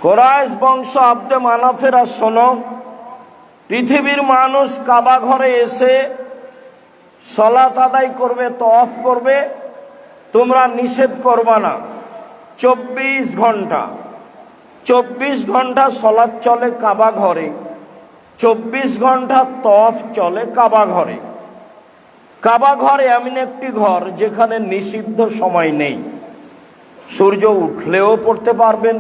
কোরাইশ বংশ আব্দে মানাফেরা শোনো, পৃথিবীর মানুষ কাবা ঘরে এসে সালাত আদায় করবে, তওয়াফ করবে, তোমরা নিষেধ করবা না। 24 ঘন্টা 24 ঘন্টা সালাত চলে কাবা ঘরে, 24 ঘন্টা তওয়াফ চলে কাবা ঘরে। কাবা ঘর এমন একটি ঘর যেখানে নিষিদ্ধ সময় নেই। সূর্য উঠলেও পড়তে পারবেন,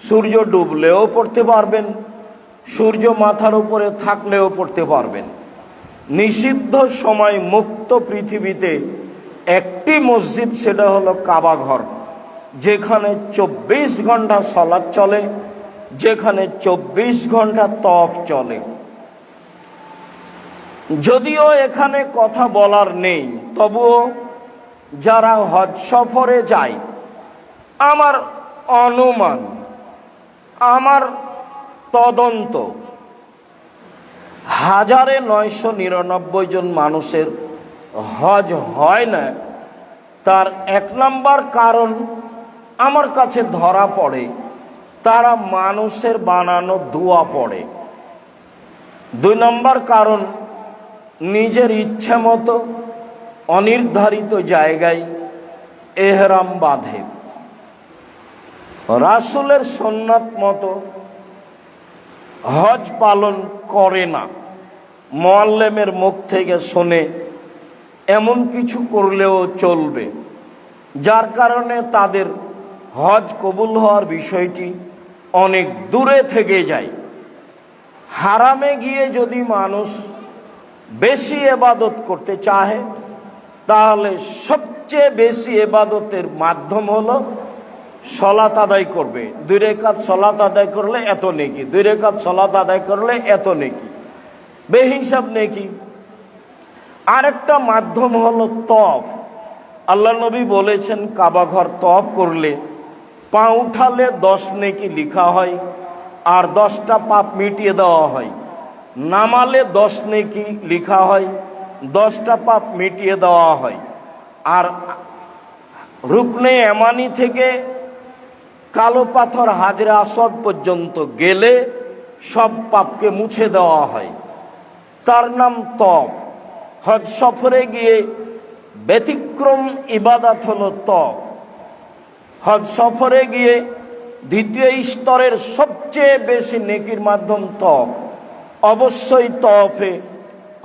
সূর্য ডুবলেও পড়তে পারবেন, সূর্য মাথার উপরে থাকলেও পড়তে পারবেন। নিষিদ্ধ সময় মুক্ত পৃথিবীতে একটি মসজিদ, সেটা হলো কাবা ঘর, যেখানে 24 ঘন্টা সালাত চলে, যেখানে 24 ঘন্টা তওয়াফ চলে। যদিও এখানে কথা বলার নেই, তবুও যারা হজ সফরে যায়, আমার অনুমান, আমার তদন্ত, 1999 জন মানুষের হজ হয় না। তার 1 নম্বর কারণ আমার কাছে ধরা পড়ে, তারা মানুষের বানানো দোয়া পড়ে। 2 নম্বর কারণ, নিজের ইচ্ছা মতো অনির্ধারিত জায়গায় এহরাম বাঁধে, রাসূলের সুন্নাত মতো হজ পালন করে না, মুআল্লিমের মুখ থেকে শুনে এমন কিছু করলেও চলবে, যার কারণে তাদের হজ কবুল হওয়ার বিষয়টি অনেক দূরে থেকে যায়। হারামে গিয়ে যদি মানুষ বেশি ইবাদত করতে চাহে, তাহলে সবচেয়ে বেশি ইবাদতের মাধ্যম হলো সালাত আদায় করবে। 2 রাকাত সালাত আদায় করলে এত নেকি, 2 রাকাত সালাত আদায় করলে এত নেকি, বেহিসাব নেকি। আরেকটা মাধ্যম হলো তওয়াফ। আল্লাহ নবী বলেছেন, কাবা ঘর তওয়াফ করলে পা উঠালে 10 নেকি লেখা হয়, আর 10টা পাপ মিটিয়ে দেওয়া হয়। নামালে 10 নেকি লেখা হয়, 10টা পাপ মিটিয়ে দেওয়া হয়। আর রুকনে ইয়ামানি থেকে কালো পাথর হাজরে আসওয়াদ পর্যন্ত গেলে সব পাপকে মুছে দেওয়া হয়। তার নাম তওয়াফ। হজ সফরে গিয়ে ব্যতিক্রম ইবাদত হলো তওয়াফ। হজ সফরে গিয়ে দ্বিতীয় স্তরের সবচেয়ে বেশি নেকির মাধ্যম তওয়াফ। অবশ্যই তওয়াফে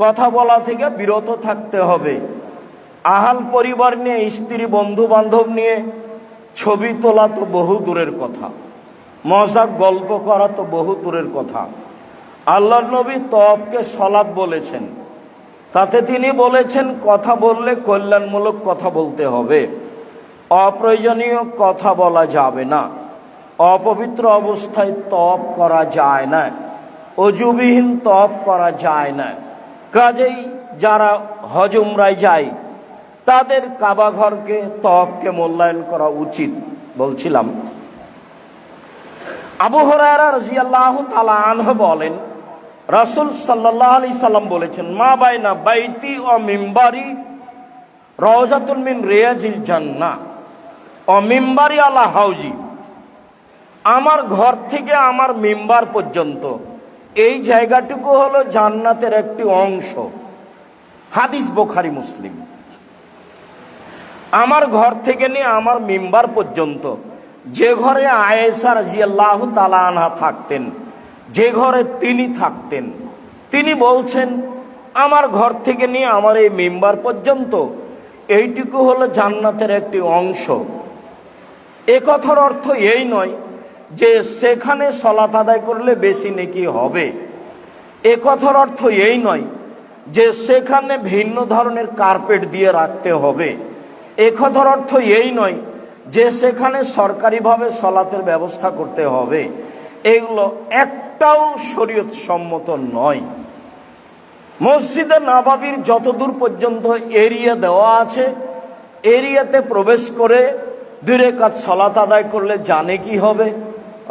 কথা বলা থেকে বিরত থাকতে হবে। আহাল পরিবার নিয়ে, স্ত্রী বন্ধু বান্ধব নিয়ে ছবি তোলা তো বহু দূরের কথা, মজাক গল্প করা তো বহু দূরের কথা। আল্লাহর নবী তওয়াফকে সালাত বলেছেন, তাতে তিনি বলেছেন কথা বললে কল্যাণমূলক কথা বলতে হবে, অপ্রয়োজনীয় কথা বলা যাবে না, অপবিত্র অবস্থায় তওয়াফ করা যায় না, অজুবিহীন তওয়াফ করা যায় না। কাজেই যারা হজ উমরায় যায় তাদের কাবা ঘরকে, তওয়াফকে মূল্যায়ন করা উচিত। বলছিলাম, আবু হুরায়রা রাদিয়াল্লাহু তাআলা আনহু বলেন, রাসূল সাল্লাল্লাহু আলাইহি সাল্লাম বলেছেন, মা বাইনা বাইতি ও মিম্বারি রাওজাতুন মিন রিয়াজিল জান্নাহ ও মিম্বারি আলা হাউজি। আমার ঘর থেকে আমার মিম্বার পর্যন্ত এই জায়গাটুকু হলো জান্নাতের একটি অংশ। হাদিস বুখারী মুসলিম। আমার ঘর থেকে নিয়ে আমার মিম্বার পর্যন্ত, যে ঘরে আয়েশা রাদিয়াল্লাহু তাআলা আনহা থাকতেন, যে ঘরে তিনি থাকতেন, তিনি বলছেন, আমার ঘর থেকে নিয়ে আমার এই মিম্বার পর্যন্ত এইটুকু হলো জান্নাতের একটি অংশ। এ কথার অর্থ এই নয় যে সেখানে সালাত আদায় করলে বেশি নেকি হবে। এ কথার অর্থ এই নয় যে সেখানে ভিন্ন ধরনের কার্পেট দিয়ে রাখতে হবে। এ কথার অর্থ এই নয় যে সেখানে সরকারিভাবে সালাতের ব্যবস্থা করতে হবে। এগুলো একটাও শরীয়ত সম্মত নয়। মসজিদে নববীর যতদূর পর্যন্ত এরিয়া দেওয়া আছে, এরিয়াতে প্রবেশ করে 2 রাকাত সালাত আদায় করলে জানে কি হবে?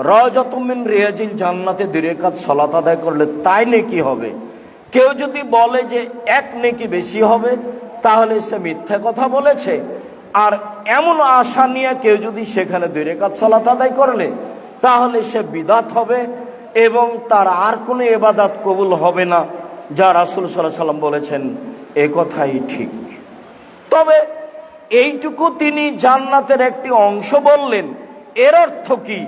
রাওজাতুম মিন রিয়াজিল জান্নাতে 2 রাকাত সালাত আদায় করলে তাই নেকি হবে। কেউ যদি বলে যে 1 নেকি বেশি হবে, তাহলে সে মিথ্যা কথা বলেছে। আর এমন আশা নিয়ে কেউ যদি সেখানে 2 রাকাত সালাত আদায় করলে, তাহলে সে বিদাত হবে এবং তার আর কোনো ইবাদত কবুল হবে না, যা রাসূল সাল্লাল্লাহু আলাইহি সাল্লাম বলেছেন এ কথাই ঠিক। তবে এইটুকু তিনি জান্নাতের একটি অংশ বললেন, এর অর্থ কি?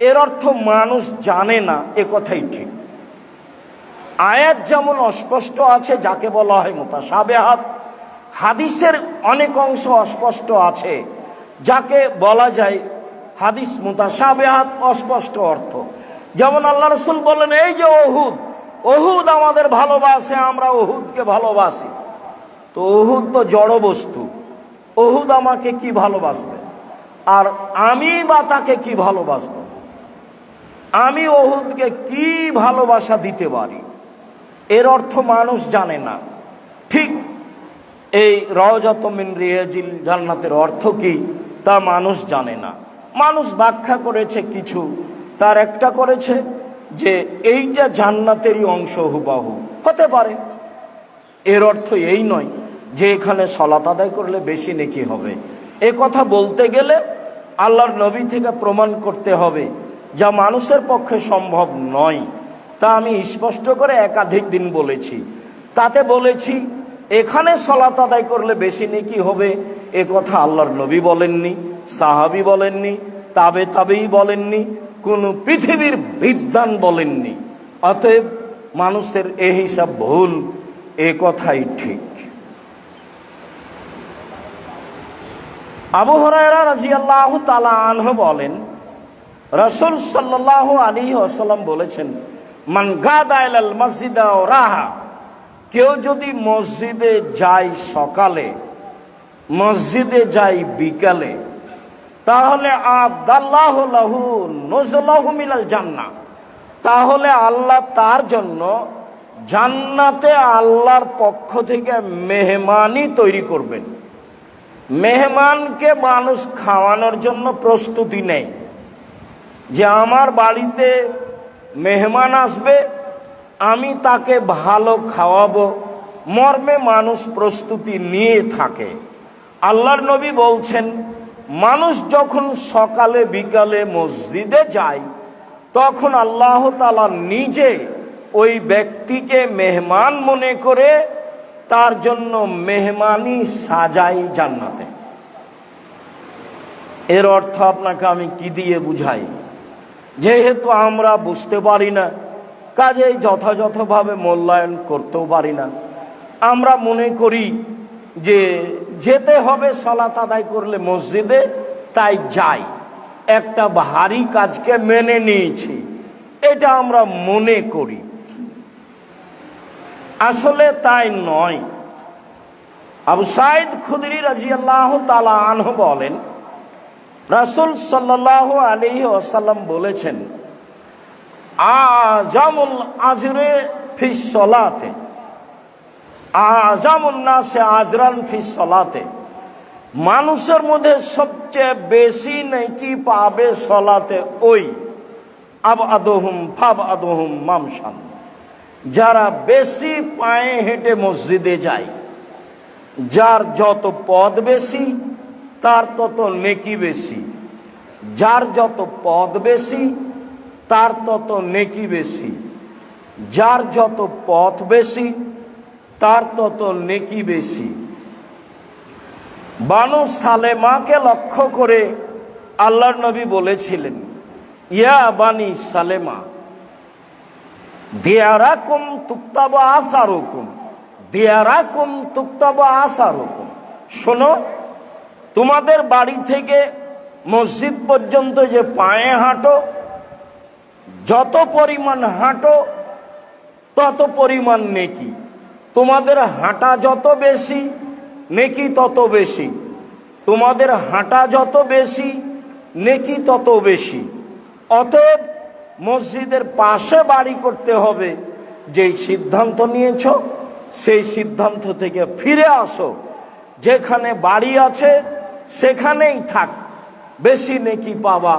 এর অর্থ মানুষ জানে না, এ কথাই ঠিক। আয়াত যেমন অস্পষ্ট আছে, যাকে বলা হয় মুতাশাবিহাত, হাদিসের অনেক অংশ অস্পষ্ট আছে, যাকে বলা যায় হাদিস মুতাশাবিহাত, অস্পষ্ট অর্থ। যেমন আল্লাহ রাসূল বলেন, এই যে ওহুদ, ওহুদ আমাদের ভালোবাসে, আমরা ওহুদকে ভালোবাসি। তো ওহুদ তো জড় বস্তু, ওহুদ আমাকে কি ভালোবাসবে, আর আমি বা তাকে কি ভালোবাসবো? আমি ওহুদকে কি ভালোবাসা দিতে পারি? এর অর্থ মানুষ জানে না। ঠিক এই রাওজাতুম মিন রিয়াজিল জান্নাতের অর্থ কি তা মানুষ জানে না। মানুষ ব্যাখ্যা করেছে কিছু, তার একটা করেছে যে এইটা জান্নাতেরই অংশ, হুবাহু হতে পারে। এর অর্থ এই নয় যে এখানে সালাত আদায় করলে বেশি নেকি হবে। এ কথা বলতে গেলে আল্লাহর নবী থেকে প্রমাণ করতে হবে, যা মানুষের পক্ষে সম্ভব নয়। তা আমি স্পষ্ট করে একাধিক দিন বলেছি। তাতে বলেছি এখানে সালাত আদায় করলে বেশি নেকি হবে, এ কথা আল্লাহর নবী বলেননি, সাহাবী বলেননি, তাবেই বলেননি, কোন পৃথিবীর বিদ্বান বলেননি। অতএব মানুষের এ হিসাব ভুল, এ কথাই ঠিক। আবু হুরায়রা রাদিয়াল্লাহু তাআলা আনহু বলেন, রাসূল সাল্লাল্লাহু আলাইহি ওয়াসাল্লাম বলেছেন, মান গাদা ইলাল মসজিদ ওয়া রাহা, কেউ যদি মসজিদে যায় সকালে, মসজিদে যায় বিকালে, তাহলে আদাল্লাহু লাহু নুজুলাহু মিনাল জান্নাহ, তাহলে আল্লাহ তার জন্য জান্নাতে আল্লাহর পক্ষ থেকে মেহমানি তৈরি করবেন। মেহমানকে মানুষ খাওয়ানোর জন্য প্রস্তুতি নেয়, যে আমার বাড়িতে মেহমান আসবে, আমি তাকে ভালো খাওয়াবো মর্মে মানুষ প্রস্তুতি নিয়ে থাকে। আল্লাহর নবী বলছেন, মানুষ যখন সকালে বিকালে মসজিদে যায়, তখন আল্লাহ তাআলা নিজে ওই ব্যক্তিকে মেহমান মনে করে তার জন্য মেহমানি সাজাই জান্নাতে। এর অর্থ আপনাকে আমি কি দিয়ে বুঝাই? যেহেতু আমরা বুঝতে পারি না, কাজেই যথাযথভাবে মূল্যায়ন করতেও পারি না। আমরা মনে করি যে যেতে হবে সালাত আদায় করলে মসজিদে, তাই যাই, একটা ভারী কাজকে মেনে নিয়েছি, এটা আমরা মনে করি। আসলে তাই নয়। আবু সাঈদ খুদরি রাদিয়াল্লাহু তাআলা আনহু বলেন, রাসূল সাল্লাল্লাহু আলাইহি ওয়াসাল্লাম বলেছেন, আজামুল আজরে ফিস সালাতে, আজামুন নাসে আজরান ফিস সালাতে, মানুষের মধ্যে সবচেয়ে বেশি নেকি পাবে সালাতে ওই আবআদুহুম ফাবআদুহুম মামশান, যারা বেশি পায়ে হেঁটে মসজিদে যায়। যার যত পথ বেশি তার তত নেকি বেশি, যার যত পথ বেশি তার তত নেকি বেশি, যার যত পথ বেশি তার তত নেকি বেশি। বানু সালেমাকে লক্ষ্য করে আল্লাহর নবী বলেছিলেন, ইয়া বানি সালেমা দিয়ারাকুম তুকতাবু আসারুকুম, দিয়ারাকুম তুকতাবু আসারুকুম, শোনো, তোমাদের বাড়ি থেকে মসজিদ পর্যন্ত যে পায়ে হাঁটো, যত পরিমাণ হাঁটো তত পরিমাণ নেকি। তোমাদের হাঁটা যত বেশি নেকি তত বেশি, তোমাদের হাঁটা যত বেশি নেকি তত বেশি। অতএব মসজিদের পাশে বাড়ি করতে হবে, যেই সিদ্ধান্ত নিয়েছ সেই সিদ্ধান্ত থেকে ফিরে আসো, যেখানে বাড়ি আছে সেখানেই থাক, বেশি নেকি পাবা।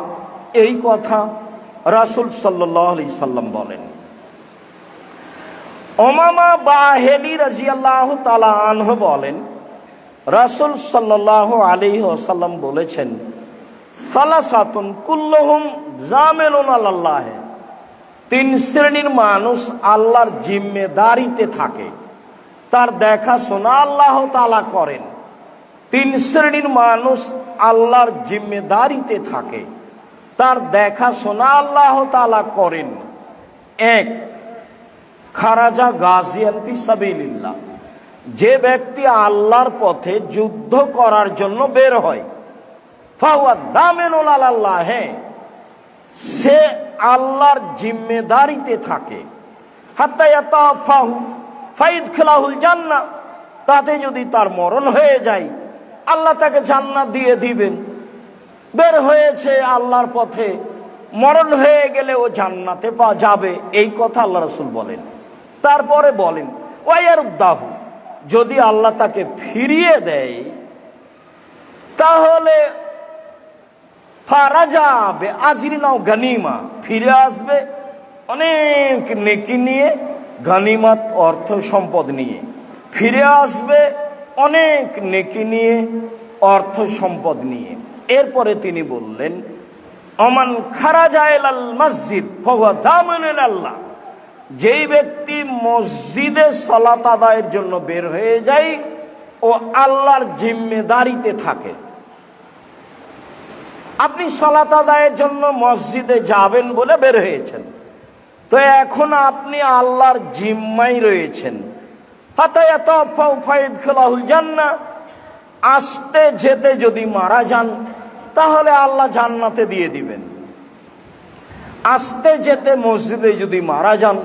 এই কথা রাসূল সাল্লাল্লাহু আলাইহি সাল্লাম বলেন। উমামা বাহিলি রাদিয়াল্লাহু তাআলা আনহু বলেন, রাসূল সাল্লাল্লাহু আলাইহি ওয়াসাল্লাম বলেছেন, সালাসাতুন কুল্লুহুম জামিনুন আলাল্লাহ, তিন শ্রেণীর মানুষ আল্লাহর জিম্মেদারিতে থাকে, তার দেখাশোনা আল্লাহ তাআলা করেন। তিন শ্রেণীর মানুষ আল্লাহর জিম্মেদারিতে থাকে, তার দেখাশোনা আল্লাহ তাআলা করেন। এক, খারাজা গাজিয়ান ফি সাবিলিল্লাহ, যে ব্যক্তি আল্লাহর পথে যুদ্ধ করার জন্য বের হয়, ফাহুয়া দামিনুন আলাল্লাহ, সে আল্লাহর জিম্মেদারিতে থাকে। হাত্তা ইয়াতাফাহু ফাইদখিলাহুল জান্নাহ, তাতে যদি তার মরণ হয়ে যায় আল্লাহ তাকে জান্নাত দিয়ে দিবেন। বের হয়েছে আল্লাহর পথে, মরণ হয়ে গেলে ও জান্নাতে যাবে, এই কথা আল্লাহ রাসূল বলেন। তারপরে বলেন ওয়ায়ারুদ্দাহু, যদি আল্লাহ তাকে ফিরিয়ে দেয় তাহলে ফারাজাবে আজরিনাও গানিমা, ফিরে আসবে অনেক নেকি নিয়ে, গানিমাত অর্থ সম্পদ নিয়ে ফিরে আসবে, অনেক নেকি নিয়ে, অর্থ সম্পদ নিয়ে। এরপরে তিনি বললেন ওমান খারাজা ইলাল মসজিদ ফাহুয়া দামিনুন আল্লাহ, যেই ব্যক্তি মসজিদে সালাত আদায়ের জন্য বের হয়ে যায় ও আল্লাহর জিম্মেদারিতে থাকে। আপনি সালাত আদায়ের জন্য মসজিদে যাবেন বলে বের হয়েছেন, তো এখন আপনি আল্লাহর জিম্মায় রয়েছেন। আসতে যেতে যদি মারা যান তাহলে আল্লাহ জান্নাতে দিয়ে দিবেন। আসতে যেতে মসজিদে যদি মারা যান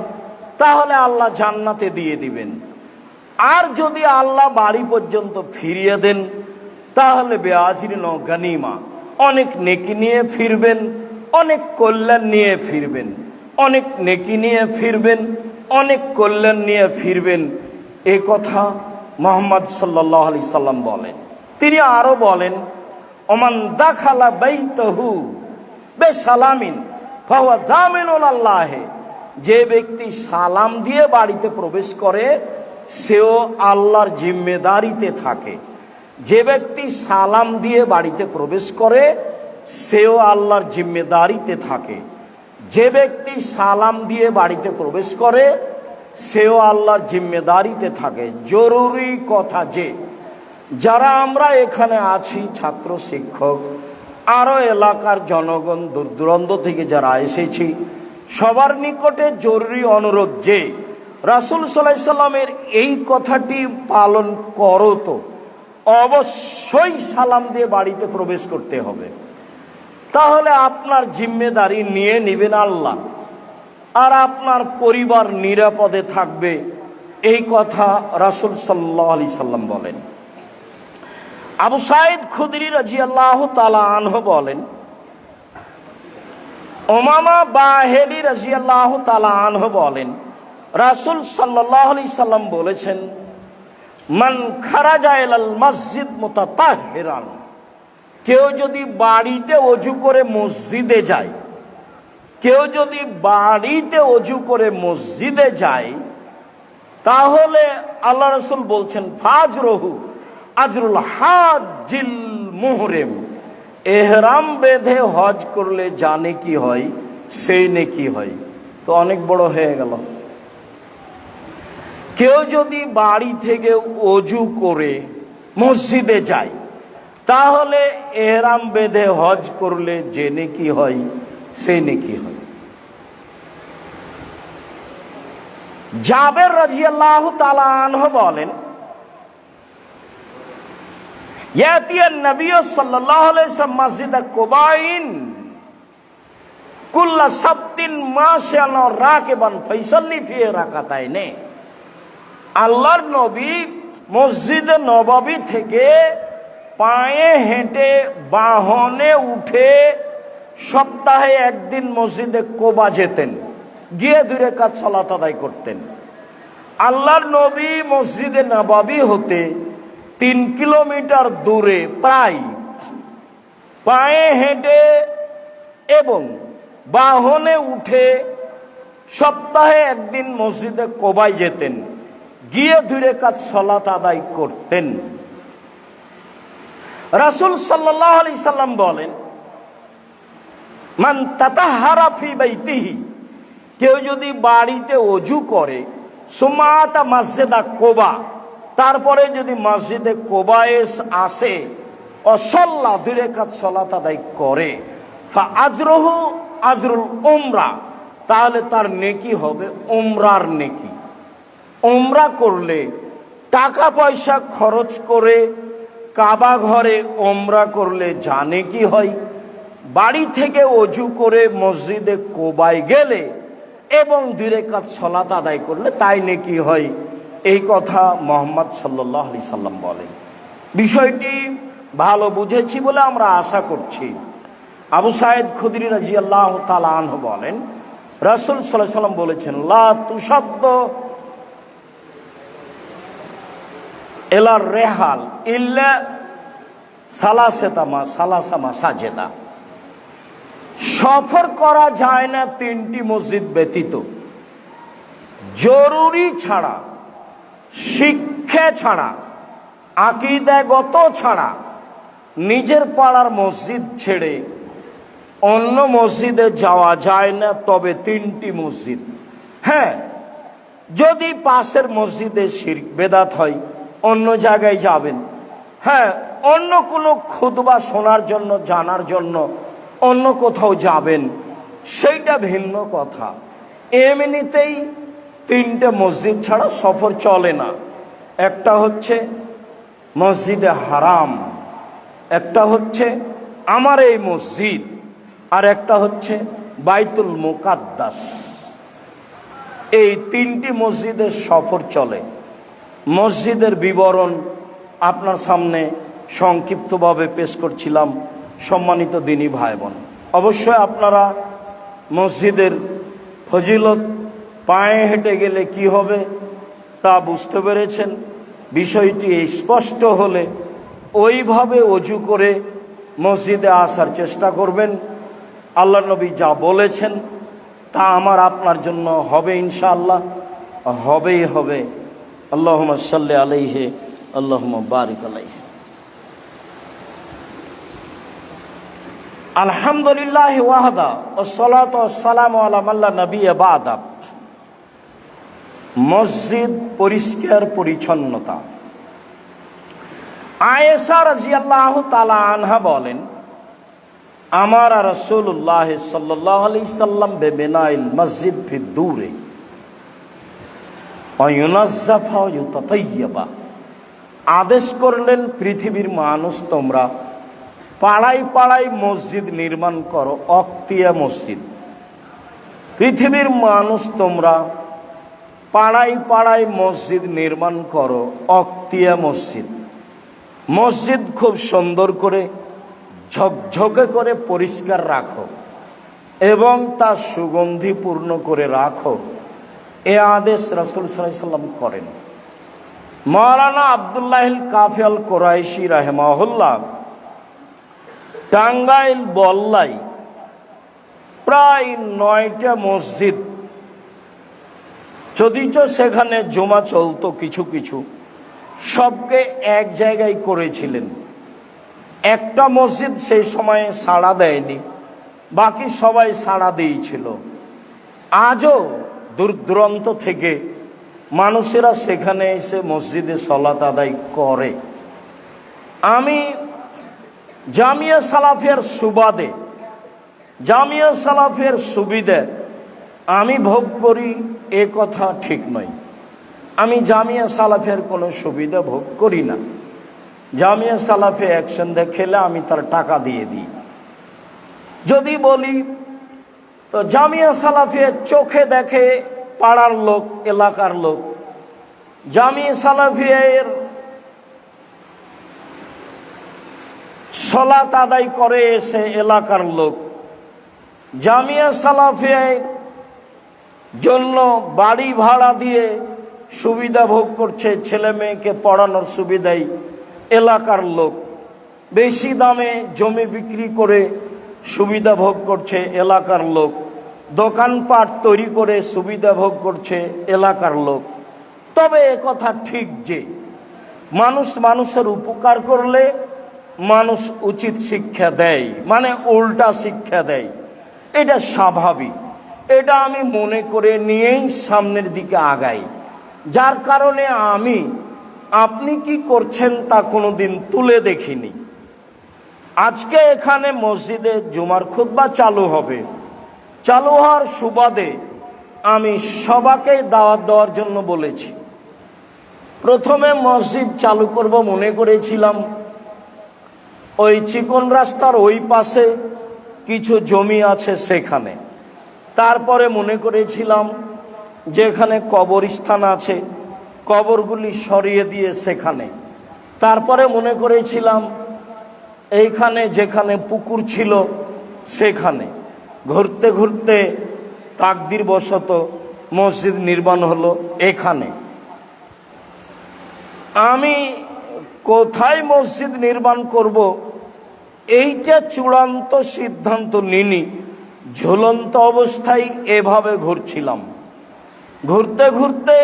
তাহলে আল্লাহ জান্নাতে দিয়ে দিবেন। আর যদি আল্লাহ বাড়ি পর্যন্ত ফিরিয়ে দেন তাহলে বেআজরিন গানিমা, অনেক নেকি নিয়ে ফিরবেন, অনেক কল্যাণ নিয়ে ফিরবেন, অনেক নেকি নিয়ে ফিরবেন, অনেক কল্যাণ নিয়ে ফিরবেন। এ কথা মুহাম্মদ সাল্লাল্লাহু আলাইহি সাল্লাম বলেন। তিনি আরো বলেন ওমান দাখালা বাইতাহু বিসালামিন ফাহুয়া দামিনুন আল্লাহ, যে ব্যক্তি সালাম দিয়ে বাড়িতে প্রবেশ করে সেও আল্লাহর জিম্মেদারিতে থাকে। যে ব্যক্তি সালাম দিয়ে বাড়িতে প্রবেশ করে সেও আল্লাহর জিম্মেদারিতে থাকে। যে ব্যক্তি সালাম দিয়ে বাড়িতে প্রবেশ করে সেও আল্লাহর জিম্মেদারিতে থাকে। জরুরি কথা যে যারা আমরা এখানে আছি, ছাত্র শিক্ষক, আরো এলাকার জনগণ, দূর দূরান্ত থেকে যারা এসেছি, সবার নিকটে জরুরি অনুরোধ যে রাসূল সাল্লাল্লাহু আলাইহি সাল্লামের এই কথাটি পালন করো, তো অবশ্যই সালাম দিয়ে বাড়িতে প্রবেশ করতে হবে। তাহলে আপনার জিম্মেদারি নিয়ে নেবেন আল্লাহ, আর আপনার পরিবার নিরাপদে থাকবে, এই কথা রাসূল সাল্লাল্লাহু আলাইহি সাল্লাম বলেন। আবু সাঈদ খুদরি রাদিয়াল্লাহু তাআলা আনহু বলেন, উমামা বাহিলি রাদিয়াল্লাহু তাআলা আনহু বলেন, রাসূল সাল্লাল্লাহু আলাইহি সাল্লাম বলেছেন, মান খারাজা ইলাল মসজিদ মুতাতাহহিরান, কেউ যদি বাড়িতে ওযু করে মসজিদে যায়, কেউ যদি বাড়িতে ওযু করে মসজিদে যায়, তাহলে আল্লাহ রাসূল বলছেন ফাজরুহু আজরুল হাজ্জিল মুহরিম, ইহরাম বেঁধে হজ করলে জানে কি হয় সেই নেকি হয়। তো অনেক বড় হয়ে গেল। কেউ যদি বাড়ি থেকে ওযু করে মসজিদে যায় তাহলে ইহরাম বেঁধে হজ করলে যে নেকি হয় সেই নেকি হয়। জাবের রাদিয়াল্লাহু তাআলা আনহু বলেন, ইয়াতিয়ান নবী সাল্লাল্লাহু আলাইহি ওয়াসাল্লাম মসজিদ কুবাইন কুল্লা সাবতিন মাশান রাকিবান ফাইসাল্লি ফি রাকাতাইনে, আল্লাহর নবী মসজিদে নববী থেকে পায়ে হেঁটে বাহনে উঠে সপ্তাহে একদিন মসজিদে কোবা যেতেন, গিয়ে 2 রাকাত সালাত আদায় করতেন। আল্লাহর নবী মসজিদে নববী হতে 3 কিলোমিটার দূরে প্রায় পায়ে হেঁটে এবং বাহনে উঠে সপ্তাহে একদিন মসজিদে কোবায় যেতেন, গিয়ে 2 রাকাত সালাত আদায় করতেন। রাসূল সাল্লাল্লাহু আলাইহি সাল্লাম বলেন, মান তাতাহারা ফি বাইতিহি, কেউ যদি বাড়িতে অজু করে, সুমাতা মসজিদা কোবা, তারপরে যদি মসজিদে কোবায় আসে, অসল্লা 2 রাকাত সালাত আদায় করে, ফা আজরুহু আজরুল উমরা, তাহলে তার নেকি হবে উমরার নেকি। উমরা করলে টাকা পয়সা খরচ করে কাবা ঘরে উমরা করলে যা নেকি হয়, বাড়ি থেকে অজু করে মসজিদে কোবায় গেলে এবং 2 রাকাত সালাত আদায় করলে তাই নেকি হয়। এই কথা মুহাম্মদ সাল্লাল্লাহু আলাইহি সাল্লাম বলেন। বিষয়টি ভালো বুঝেছি বলে আমরা আশা করছি। আবু সাঈদ খুদরি রাদিয়াল্লাহু তাআলা আনহু বলেন, রাসূল সাল্লাল্লাহু আলাইহি সাল্লাম বলেছেন, লা তুসাদ্দ এলার রেহাল ইল্লা সালাসা মাসাজেদা, সফর করা যায় না 3টি মসজিদ ব্যতীত, জরুরি ছাড়া, শিক্ষা ছাড়া, আকীদাগত ছাড়া, নিজের পাড়ার মসজিদ ছেড়ে অন্য মসজিদে যাওয়া যায় না, তবে 3টি মসজিদ। হ্যাঁ, যদি পাশের মসজিদে শিরক বেদাত হয় অন্য জায়গায় যাবেন। হ্যাঁ, অন্য কোনো খুতবা শোনার জন্য, জানার জন্য অন্য কোথাও যাবেন, সেইটা ভিন্ন কথা। এমনিতেই 3টে মসজিদ ছাড়া সফর চলে না। একটা হচ্ছে মসজিদে হারাম, একটা হচ্ছে আমার এই মসজিদ, আর একটা হচ্ছে বাইতুল মুকাদ্দাস। এই 3টি মসজিদের সফর চলে। মসজিদের বিবরণ আপনার সামনে সংক্ষিপ্তভাবে পেশ করছিলাম। সম্মানিত দ্বীনী ভাই বোন, অবশ্যই আপনারা মসজিদের ফজিলত পায়ে হেঁটে গেলে কি হবে তা বুঝতে পেরেছেন। বিষয়টি স্পষ্ট হলে ওইভাবে অজু করে মসজিদে আসার চেষ্টা করবেন। আল্লাহ নবী যা বলেছেন তা আমার আপনার জন্য হবে ইনশাআল্লাহ, হবেই হবে। আল্লাহুম্মা সাল্লি আলাইহি, আল্লাহুম্মা বারিক আলাইহি। আলহামদুলিল্লাহ ওয়াহদা, ওয়াসসালাতু ওয়াসসালামু আলা মান লা নাবিয়্যা বা'দা। মসজিদ পরিষ্কার পরিচ্ছন্নতা। আয়েশা রাদিয়াল্লাহু তাআলা আনহা বলেন, আমার রাসূলুল্লাহ সাল্লাল্লাহু আলাইহি সাল্লাম বেবিনাইল মসজিদ ফি দূরে ওয়া ইউনাজ্জাফা ওয়া ইউতাতাইয়াবা, আদেশ করলেন পৃথিবীর মানুষ তোমরা পাড়ায় পাড়ায় মসজিদ নির্মাণ করো, অক্তিয়া মসজিদ। পৃথিবীর মানুষ তোমরা পাড়ায় পাড়ায় মসজিদ নির্মাণ করো, অক্তিয়া মসজিদ। মসজিদ খুব সুন্দর করে ঝকঝকে করে পরিষ্কার রাখো এবং তা সুগন্ধিপূর্ণ করে রাখো, এ আদেশ রাসূল সাল্লাল্লাহু আলাইহি সাল্লাম করেন। মাওলানা আব্দুল্লাহিল কাফি আল কুরাইশি রাহিমাহুল্লাহ টাঙ্গাইল বল্লাই প্রায় 9টা মসজিদ, যদিচ সেখানে জুমা চলতো কিছু কিছু, সবকে এক জায়গায় করেছিলেন। একটা মসজিদ সেই সময়ে সাড়া দেয়নি, বাকি সবাই সাড়া দিয়েছিল। আজও দূর দূরান্ত থেকে মানুষেরা সেখানে এসে মসজিদে সালাত আদায় করে। আমি জামিয়া সালাফিয়ার সুবাদে, জামিয়া সালাফিয়ার সুবিধে আমি ভোগ করি এ কথা ঠিক নয়। আমি জামিয়া সালাফিয়ার কোনো সুবিধা ভোগ করি না। জামিয়া সালাফিয়া একসঙ্গে খেলে আমি তার টাকা দিয়ে দিই। যদি বলি তো জামিয়া সালাফিয়া চোখে দেখে পাড়ার লোক, এলাকার লোক। জামিয়া সালাফিয়ার সালাত আদায় করে এসে এলাকার লোক। জামিয়া সালাফিয়ার জন্য বাড়ি ভাড়া দিয়ে সুবিধা ভোগ করছে, ছেলে মেয়েকে পড়ানোর সুবিধাই এলাকার লোক। বেশি দামে জমি বিক্রি করে সুবিধা ভোগ করছে এলাকার লোক। দোকানপাট তৈরি করে সুবিধা ভোগ করছে এলাকার লোক। তবে এ কথা ঠিক যে মানুষ মানুষের উপকার করলে মানুষ উচিত শিক্ষা দেয়, মানে উল্টা শিক্ষা দেয়। এটা স্বাভাবিক, এটা আমি মনে করে নিয়েই সামনের দিকে আগাই। যার কারণে আমি আপনি কি করছেন তা কোনোদিন তুলে দেখিনি। আজকে এখানে মসজিদে জুমার খুতবা চালু হবে, চালু হওয়ার সুবাদে আমি সবাইকে দাওয়াত দেওয়ার জন্য বলেছি। প্রথমে মসজিদ চালু করব মনে করেছিলাম ওই চিকন রাস্তার ওই পাশে কিছু জমি আছে সেখানে। তারপরে মনে করেছিলাম যেখানে কবরস্থান আছে কবরগুলি সরিয়ে দিয়ে সেখানে। তারপরে মনে করেছিলাম এইখানে যেখানে পুকুর ছিল সেখানে। ঘুরতে ঘুরতে তাকদির বশত মসজিদ নির্মাণ হলো এখানে। আমি কোথায় মসজিদ নির্মাণ করব এইটা চূড়ান্ত সিদ্ধান্ত নিনি, ঝুলন্ত অবস্থায় এভাবে ঘুরছিলাম। ঘুরতে ঘুরতে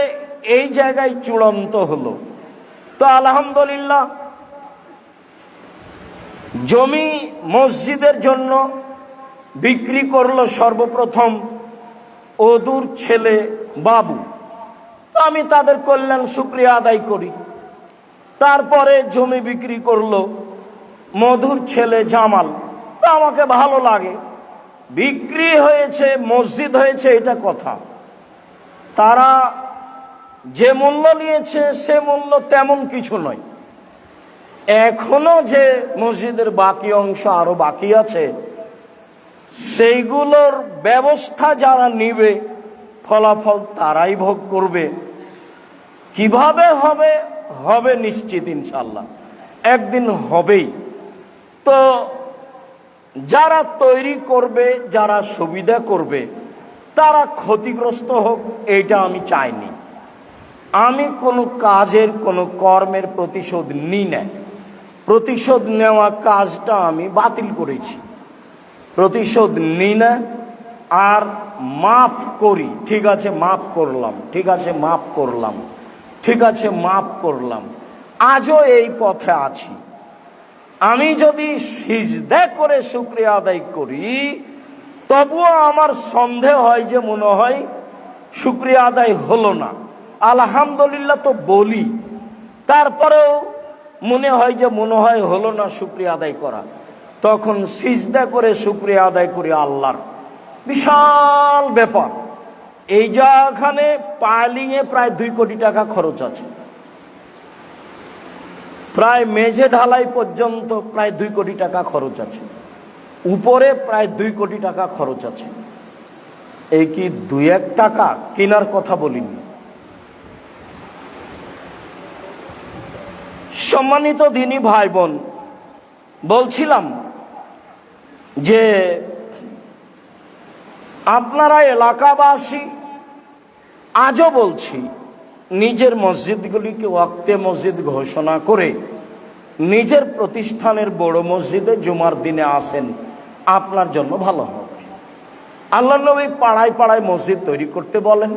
এই জায়গায় চূড়ান্ত হলো। তো আলহামদুলিল্লাহ, জমি মসজিদের জন্য বিক্রি করলো সর্বপ্রথম ওদুর ছেলে বাবু। আমি তাদের কল্যাণ শুকরিয়া আদায় করি। তারপরে জমি বিক্রি করলো মধুর ছেলে জামাল। আমাকে ভালো লাগে, বিক্রি হয়েছে মসজিদ হয়েছে এটা কথা। তারা যে মূল্য নিয়েছে সে মূল্য তেমন কিছু নয়। এখনো যে মসজিদের বাকি অংশ আরো বাকি আছে সেইগুলোর ব্যবস্থা যারা নিবে ফলাফল তারাই ভোগ করবে। কিভাবে হবে হবে নিশ্চিত ইনশাল্লাহ, একদিন হবেই। তো যারা তৈরি করবে, যারা সুবিধা করবে তারা ক্ষতিগ্রস্ত হোক এইটা আমি চাইনি। আমি কোনো কাজের কোনো কর্মের প্রতিশোধ নিই না। প্রতিশোধ নেওয়া কাজটা আমি বাতিল করেছি। প্রতিশোধ নিই না, আর মাফ করি। ঠিক আছে মাফ করলাম, ঠিক আছে মাফ করলাম, ঠিক আছে মাফ করলাম। আজও এই পথে আছি। আমি যদি সিজদা করে শুকরিয়া আদায় করি তবুও আমার সন্দেহ হয় যে মনে হয় শুকরিয়া আদায় হলো না। আলহামদুলিল্লাহ তো বলি, তারপরেও মনে হয় যে মনে হয় হলো না শুকরিয়া আদায় করা। তখন সিজদা করে শুকরিয়া আদায় করি আল্লাহর। বিশাল ব্যাপার। এই জায়গাখানে পাইলিংয়ে প্রায় 2 কোটি টাকা খরচ আছে, প্রায় মেঝে ঢালাই পর্যন্ত প্রায় 2 কোটি টাকা খরচ আছে, উপরে প্রায় 2 কোটি টাকা খরচ আছে। এই কি 2-1 টাকা কেনার কথা বলিনি। সম্মানিত দিনী ভাই বোন, বলছিলাম যে আপনারা এলাকাবাসী, আজও বলছি, নিজের মসজিদগুলিকে ওয়াক্তে মসজিদ ঘোষণা করে নিজের প্রতিষ্ঠানের বড় মসজিদে জুমার দিনে আসেন, আপনার জন্য ভালো হবে। আল্লাহ নবী পাড়ায় পাড়ায় মসজিদ তৈরি করতে বলেন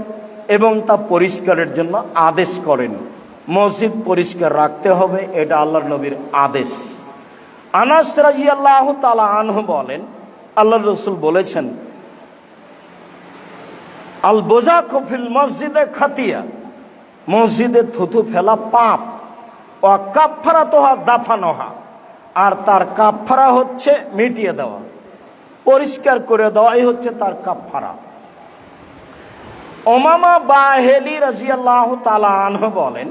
এবং তা পরিষ্কারের জন্য আদেশ করেন। মসজিদ পরিষ্কার রাখতে হবে, এটা আল্লাহর নবীর আদেশ। আনাস রাদিয়াল্লাহু তাআলা আনহু বলেন, আল্লাহর রাসূল বলেছেন, আল বোজাকু ফিল মসজিদে খাতিয়া, মসজিদে থুথু ফেলা পাপ, ও কাফফারাতুহা দাফানোহা, আর তার কাফফারা হচ্ছে মিটিয়ে দেওয়া, পরিষ্কার করে দেওয়াই হচ্ছে তার কাফফারা। উমামা বাহিলি রাদিয়াল্লাহু তাআলা আনহু বলেন,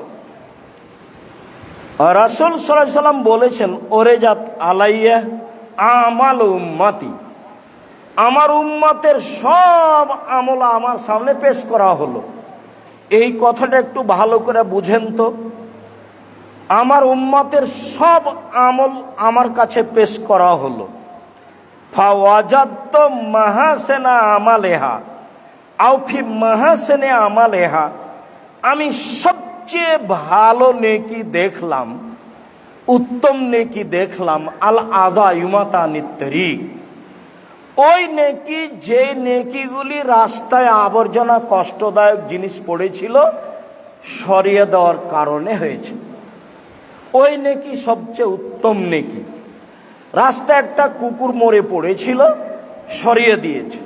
রাসূল সাল্লাল্লাহু আলাইহি সাল্লাম বলেছেন, ওরেজাত আলাইয়া আমাল উম্মতি, আমার উম্মতের সব আমল আমার সামনে পেশ করা হলো। এই কথাটা একটু ভালো করে বুঝেন তো। আমার উম্মতের সব আমল আমার কাছে পেশ করা হলো। ফাওয়াজাদতু মাহাসিনা আমালেহা আও ফি মাহাসিনি আমালেহা, আমি সবচেয়ে ভালো নেকি দেখলাম, উত্তম নেকি দেখলাম, আল আযা ইউমাতানিত তরিক, ওই নেকি যে নেকিগুলি রাস্তায় আবর্জনা কষ্টদায়ক জিনিস পড়েছিল সরিয়ে দেওয়ার কারণে হয়েছে, ওই নেকি সবচেয়ে উত্তম নেকি। রাস্তায় একটা কুকুর মরে পড়েছিল, সরিয়ে দিয়েছে,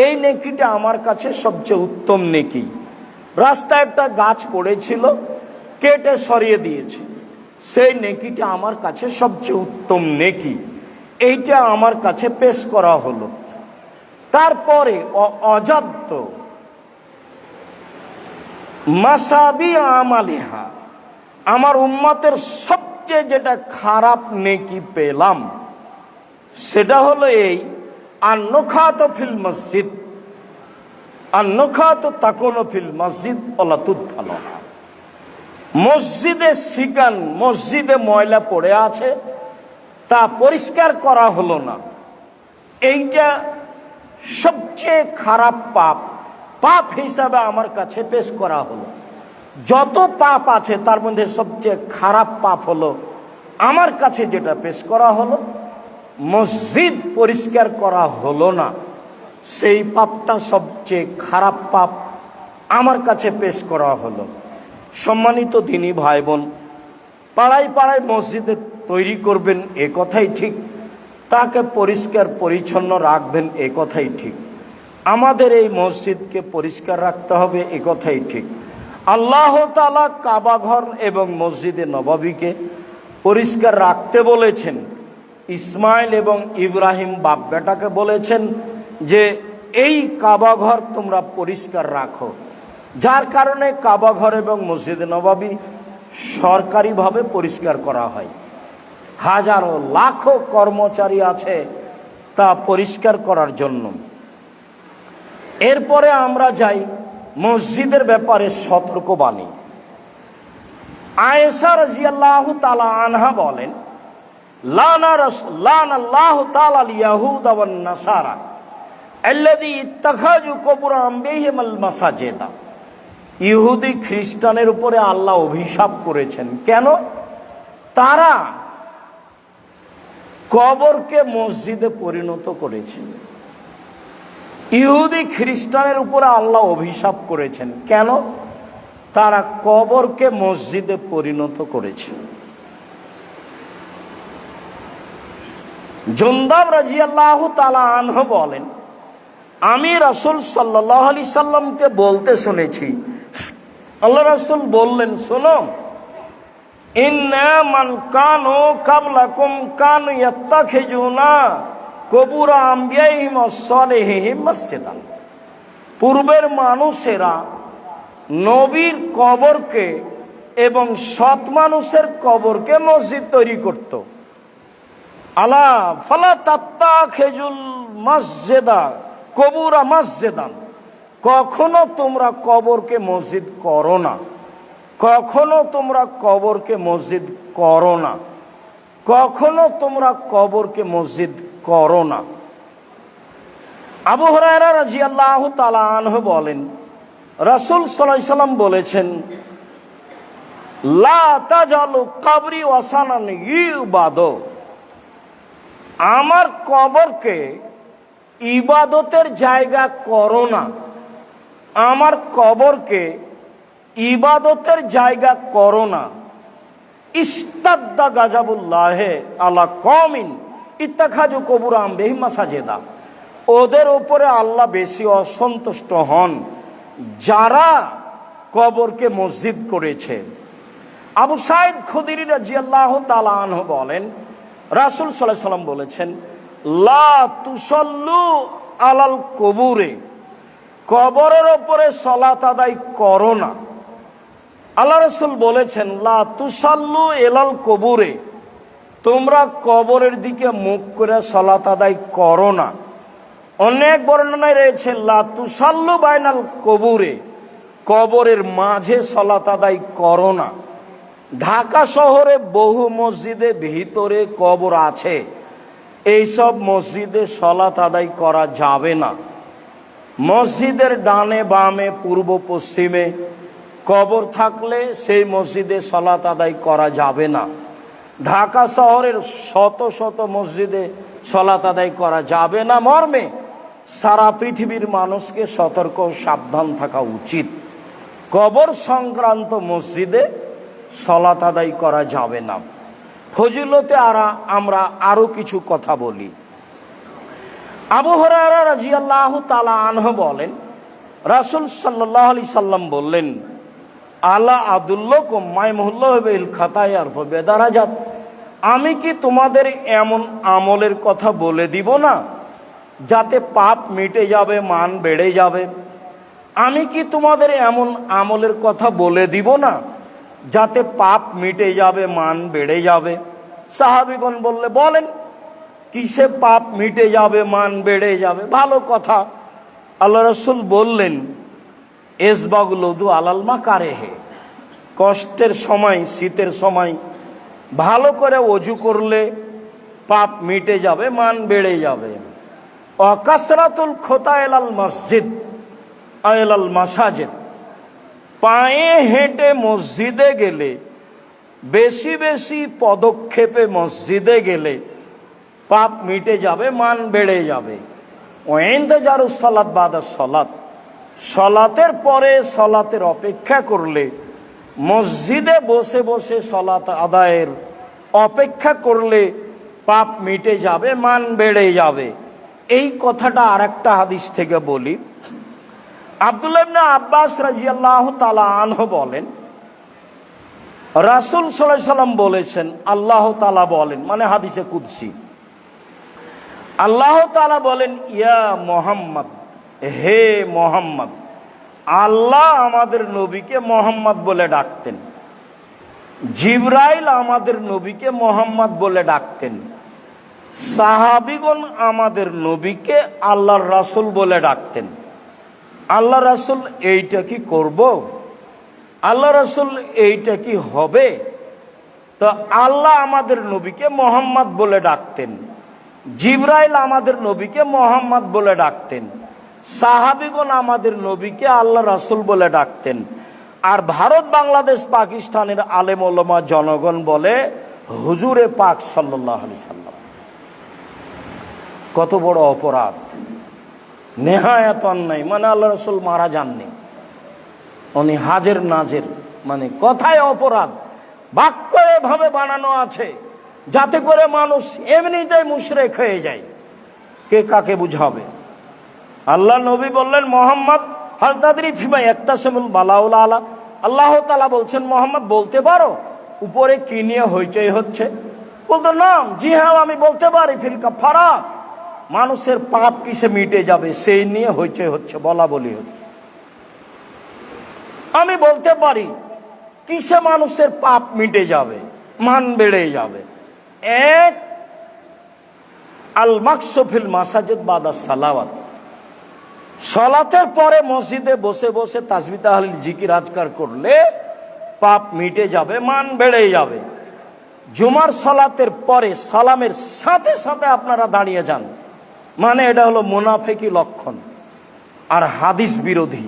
এই নেকিটা আমার কাছে সবচেয়ে উত্তম নেকি। রাস্তায় একটা গাছ পড়েছিল, কেটে সরিয়ে দিয়েছে, সেই নেকিটা আমার কাছে সবচেয়ে উত্তম নেকি, এইটা আমার কাছে পেশ করা হলো। তারপরে অজাদ্য মাসাবি আমালিহা, আমার উম্মতের সবচেয়ে যেটা খারাপ নেকি পেলাম সেটা হলো এই আন্নখাত ফিল মসজিদ, আন্নখাত তাকুন ফিল মসজিদ ওয়ালা তুদফালা। মসজিদে শিকান, মসজিদে ময়লা পড়ে আছে, তা পরিষ্কার করা হলো না, এইটা সবচেয়ে খারাপ পাপ, পাপ হিসাবে আমার কাছে পেশ করা হলো। যত পাপ আছে তার মধ্যে সবচেয়ে খারাপ পাপ হলো আমার কাছে যেটা পেশ করা হলো, মসজিদ পরিষ্কার করা হলো না, সেই পাপটা সবচেয়ে খারাপ পাপ আমার কাছে পেশ করা হলো। সম্মানিত দ্বীনী ভাই বোন, পাড়ায় পাড়ায় মসজিদে তৈরি করবেন এ কথাই ঠিক, তাকে পরিষ্কার পরিচ্ছন্ন রাখবেন এ কথাই ঠিক, আমাদের এই মসজিদকে পরিষ্কার রাখতে হবে এ কথাই ঠিক। আল্লাহ তাআলা কাবা ঘর এবং মসজিদে নববীকে পরিষ্কার রাখতে বলেছেন। ইসমাইল এবং ইব্রাহিম বাপ বেটাকে বলেছেন যে এই কাবা ঘর তোমরা পরিষ্কার রাখো, যার কারণে কাবা ঘর এবং মসজিদে নববী সরকারিভাবে পরিষ্কার করা হয়। হাজারো লাখো কর্মচারী আছে তা পরিষ্কার করার জন্য। এরপরে আমরা যাই মসজিদের ব্যাপারে সতর্কবাণী। আয়েশা রাদিয়াল্লাহু তাআলা আনহা বলেন, লানাল্লাহু তাআলা আল ইয়াহুদা ওয়ান নাসারা আল্লাযী ইত্তাখাযু কুবুর আনবিহিমাল মাসাজিদা। ইহুদি খ্রিস্টানের উপরে আল্লাহ অভিশাপ করেছেন। কেন? তারা কবরকে মসজিদে পরিণত করেছে। ইহুদি খ্রিস্টানের উপরে আল্লাহ অভিশাপ করেছেন। কেন? তারা কবরকে মসজিদে পরিণত করেছে। জুনদাব রাদিয়াল্লাহু তাআলা আনহু বলেন, আমি রাসূল সাল্লাল্লাহু আলাইহি সাল্লামকে বলতে শুনেছি, আল্লাহ রাসূল বললেন, শোনো, ইন্না মান কানু কাবলাকুম কানু ইয়াত্তাখিজুনা কুবুর আম্বিয়াইহিম ওয়াস সালিহিহিম মসজিদান। পূর্বের মানুষেরা নবীর কবরকে এবং সৎ মানুষের কবরকে মসজিদ তৈরি করত। আলা ফালা তাত্তাখিজুল মসজিদা কবুরা মসজিদান। কখনো তোমরা কবরকে মসজিদ করো না, কখনো তোমরা কবরকে মসজিদ করো না, কখনো তোমরা কবরকে মসজিদ করো না। আবু হুরায়রা রাদিয়াল্লাহু তাআলা আনহু বলেন, রাসূল সাল্লাল্লাহু আলাইহি সাল্লাম বলেছেন, লা তাজালু কবরি ওয়াসানান ইউবাদু। আমার কবরকে ইবাদতের জায়গা করো না, আমার কবরকে ইবাদতের জায়গা করো না। ইস্তাদ্দা গাজাবুল্লাহে আলা কওমিন ইত্তাখাযু কুবুর আনবিহিম মাসাজিদা। ওদের উপরে আল্লাহ বেশি অসন্তুষ্ট হন যারা কবরকে মসজিদ করেছে। আবু সাঈদ খুদরি রাদিয়াল্লাহু তাআলা আনহু বলেন, রাসূল সাল্লাল্লাহু আলাইহি সাল্লাম বলেছেন, লা তুসাল্লু আলাল কুবুরে। কবরের উপরে সালাত আদায় করো না। আল্লাহ রাসূল বলেছেন, লা তুসাল্লু ইলাল কুবুরে। তোমরা কবরের দিকে মুখ করে সালাত আদায় করো না। অনেক বর্ণনায় রয়েছে লা তুসাল্লু বাইনাল কুবুরে। কবরের মাঝে সালাত আদায় করো না। ঢাকা শহরে বহু মসজিদে ভিতরে কবর আছে, এইসব মসজিদে সালাত আদায় করা যাবে না। মসজিদের ডানে বামে পূর্ব পশ্চিমে কবর থাকলে সেই মসজিদে সালাত আদায় করা যাবে না। ঢাকা শহরের শত শত মসজিদে সালাত আদায় করা যাবে না মর্মে সারা পৃথিবীর মানুষকে সতর্ক সাবধান থাকা উচিত। কবর সংক্রান্ত মসজিদে সালাত আদায় করা যাবে না। ফজিলতে আমরা আরো কিছু কথা বলি। আবু হুরায়রা রাদিয়াল্লাহু তাআলা আনহু বলেন, রাসূল সাল্লাল্লাহু আলাইহি সাল্লাম বললেন, আলা আদুল্লাকুম মাইমুল্লাহ বিল খাতায়ার বেদারাজাত, আমি কি তোমাদের এমন আমলের কথা বলে দিব না যাতে পাপ মিটে যাবে, মান বেড়ে যাবে? আমি কি তোমাদের এমন আমলের কথা বলে দিব না যাতে পাপ মিটে যাবে, মান বেড়ে যাবে? সাহাবীগণ বললে, বলেন কিসে পাপ মিটে যাবে, মান বেড়ে যাবে? ভালো কথা। আল্লাহ রাসূল বললেন, ইসবাগুল উযু আলাল মাকারিহি, কষ্টের সময়, শীতের সময় ভালো করে ওযু করলে পাপ মিটে যাবে, মান বেড়ে যাবে। ওয়া কাসরাতুল খুতা ইলাল মসজিদ ইলাল মাসাজিদ, পায়ে হেঁটে মসজিদে গেলে, বেশি বেশি পদক্ষেপে মসজিদে গেলে পাপ মিটে যাবে, মান বেড়ে যাবে। ওয়া ইনতিজারুস সালাত বাদা সালাত, সালাতের পরে সালাতের অপেক্ষা করলে, মসজিদে বসে বসে সালাত আদায়ের অপেক্ষা করলে পাপ মিটে যাবে, মান বেড়ে যাবে। এই কথাটা আরেকটা হাদিস থেকে বলি। আব্দুল্লাহ ইবনে আব্বাস রাদিয়াল্লাহু তাআলা আনহু বলেন, রাসূল সাল্লাল্লাহু আলাইহি সাল্লাম বলেছেন, আল্লাহ তাআলা বলেন, মানে হাদিসে কুদসি, আল্লাহ তাআলা বলেন, ইয়া মুহাম্মদ, হে মুহাম্মদ। আল্লাহ আমাদের নবীকে মুহাম্মদ বলে ডাকতেন, জিবরাইল আমাদের নবীকে মুহাম্মদ বলে ডাকতেন, সাহাবীগণ আমাদের নবীকে আল্লাহর রাসূল বলে ডাকতেন। আল্লাহ রাসূল এইটা কি করব? আল্লাহ রাসূল এইটা কি হবে? তো আল্লাহ আমাদের নবীকে মুহাম্মদ বলে ডাকতেন, জিবরাইল আমাদের নবীকে মুহাম্মদ বলে ডাকতেন, সাহাবীগণ আমাদের নবীকে আল্লাহ রাসূল বলে ডাকতেন। আর ভারত, বাংলাদেশ, পাকিস্তানের আলেম ওলামা জনগণ বলে হুজুরে পাক সাল্লাল্লাহু আলাইহি সাল্লাম। কত বড় অপরাধ, নেহায়াত অন্যায়। মানে আল্লাহ রাসূল মারা যাননি, উনি হাজের নাজের, মানে কথায় অপরাধ, বাক্য এভাবে বানানো আছে যাতে করে মানুষ এমনিতেই মুশরিক হয়ে যায়। কে কাকে বুঝাবে? আল্লাহ নবী বললেন, মুহাম্মদ হাল তাদরি ফিমা ইয়াকতাসিমুল বালাউল আলা, আল্লাহ তাআলা বলছেন, মুহাম্মদ বলতে পারো উপরে কি নিয়ে হইচই হচ্ছে? বলতো, না, জি হ্যাঁ আমি বলতে পারি, ফিল কাফারা, মানুষের পাপ কিসে মিটে যাবে সেই নিয়ে হইচই হচ্ছে, বলা বলি হচ্ছে। আমি বলতে পারি কিসে মানুষের পাপ মিটে যাবে, মান বেড়ে যাবে। এক, আল মাকসু ফিল মাসাজিদ বাদা সালাওয়াত, সালাতের পরে মসজিদে বসে বসে তাসবিহ তাহলিল জিকির আজকার করলে পাপ মিটে যাবে, মান বেড়ে যাবে। জুমার সালাতের পরে সালামের সাথে সাথে আপনারা দাঁড়িয়ে যান, মানে এটা হলো মুনাফিকি লক্ষণ আর হাদিস বিরোধী।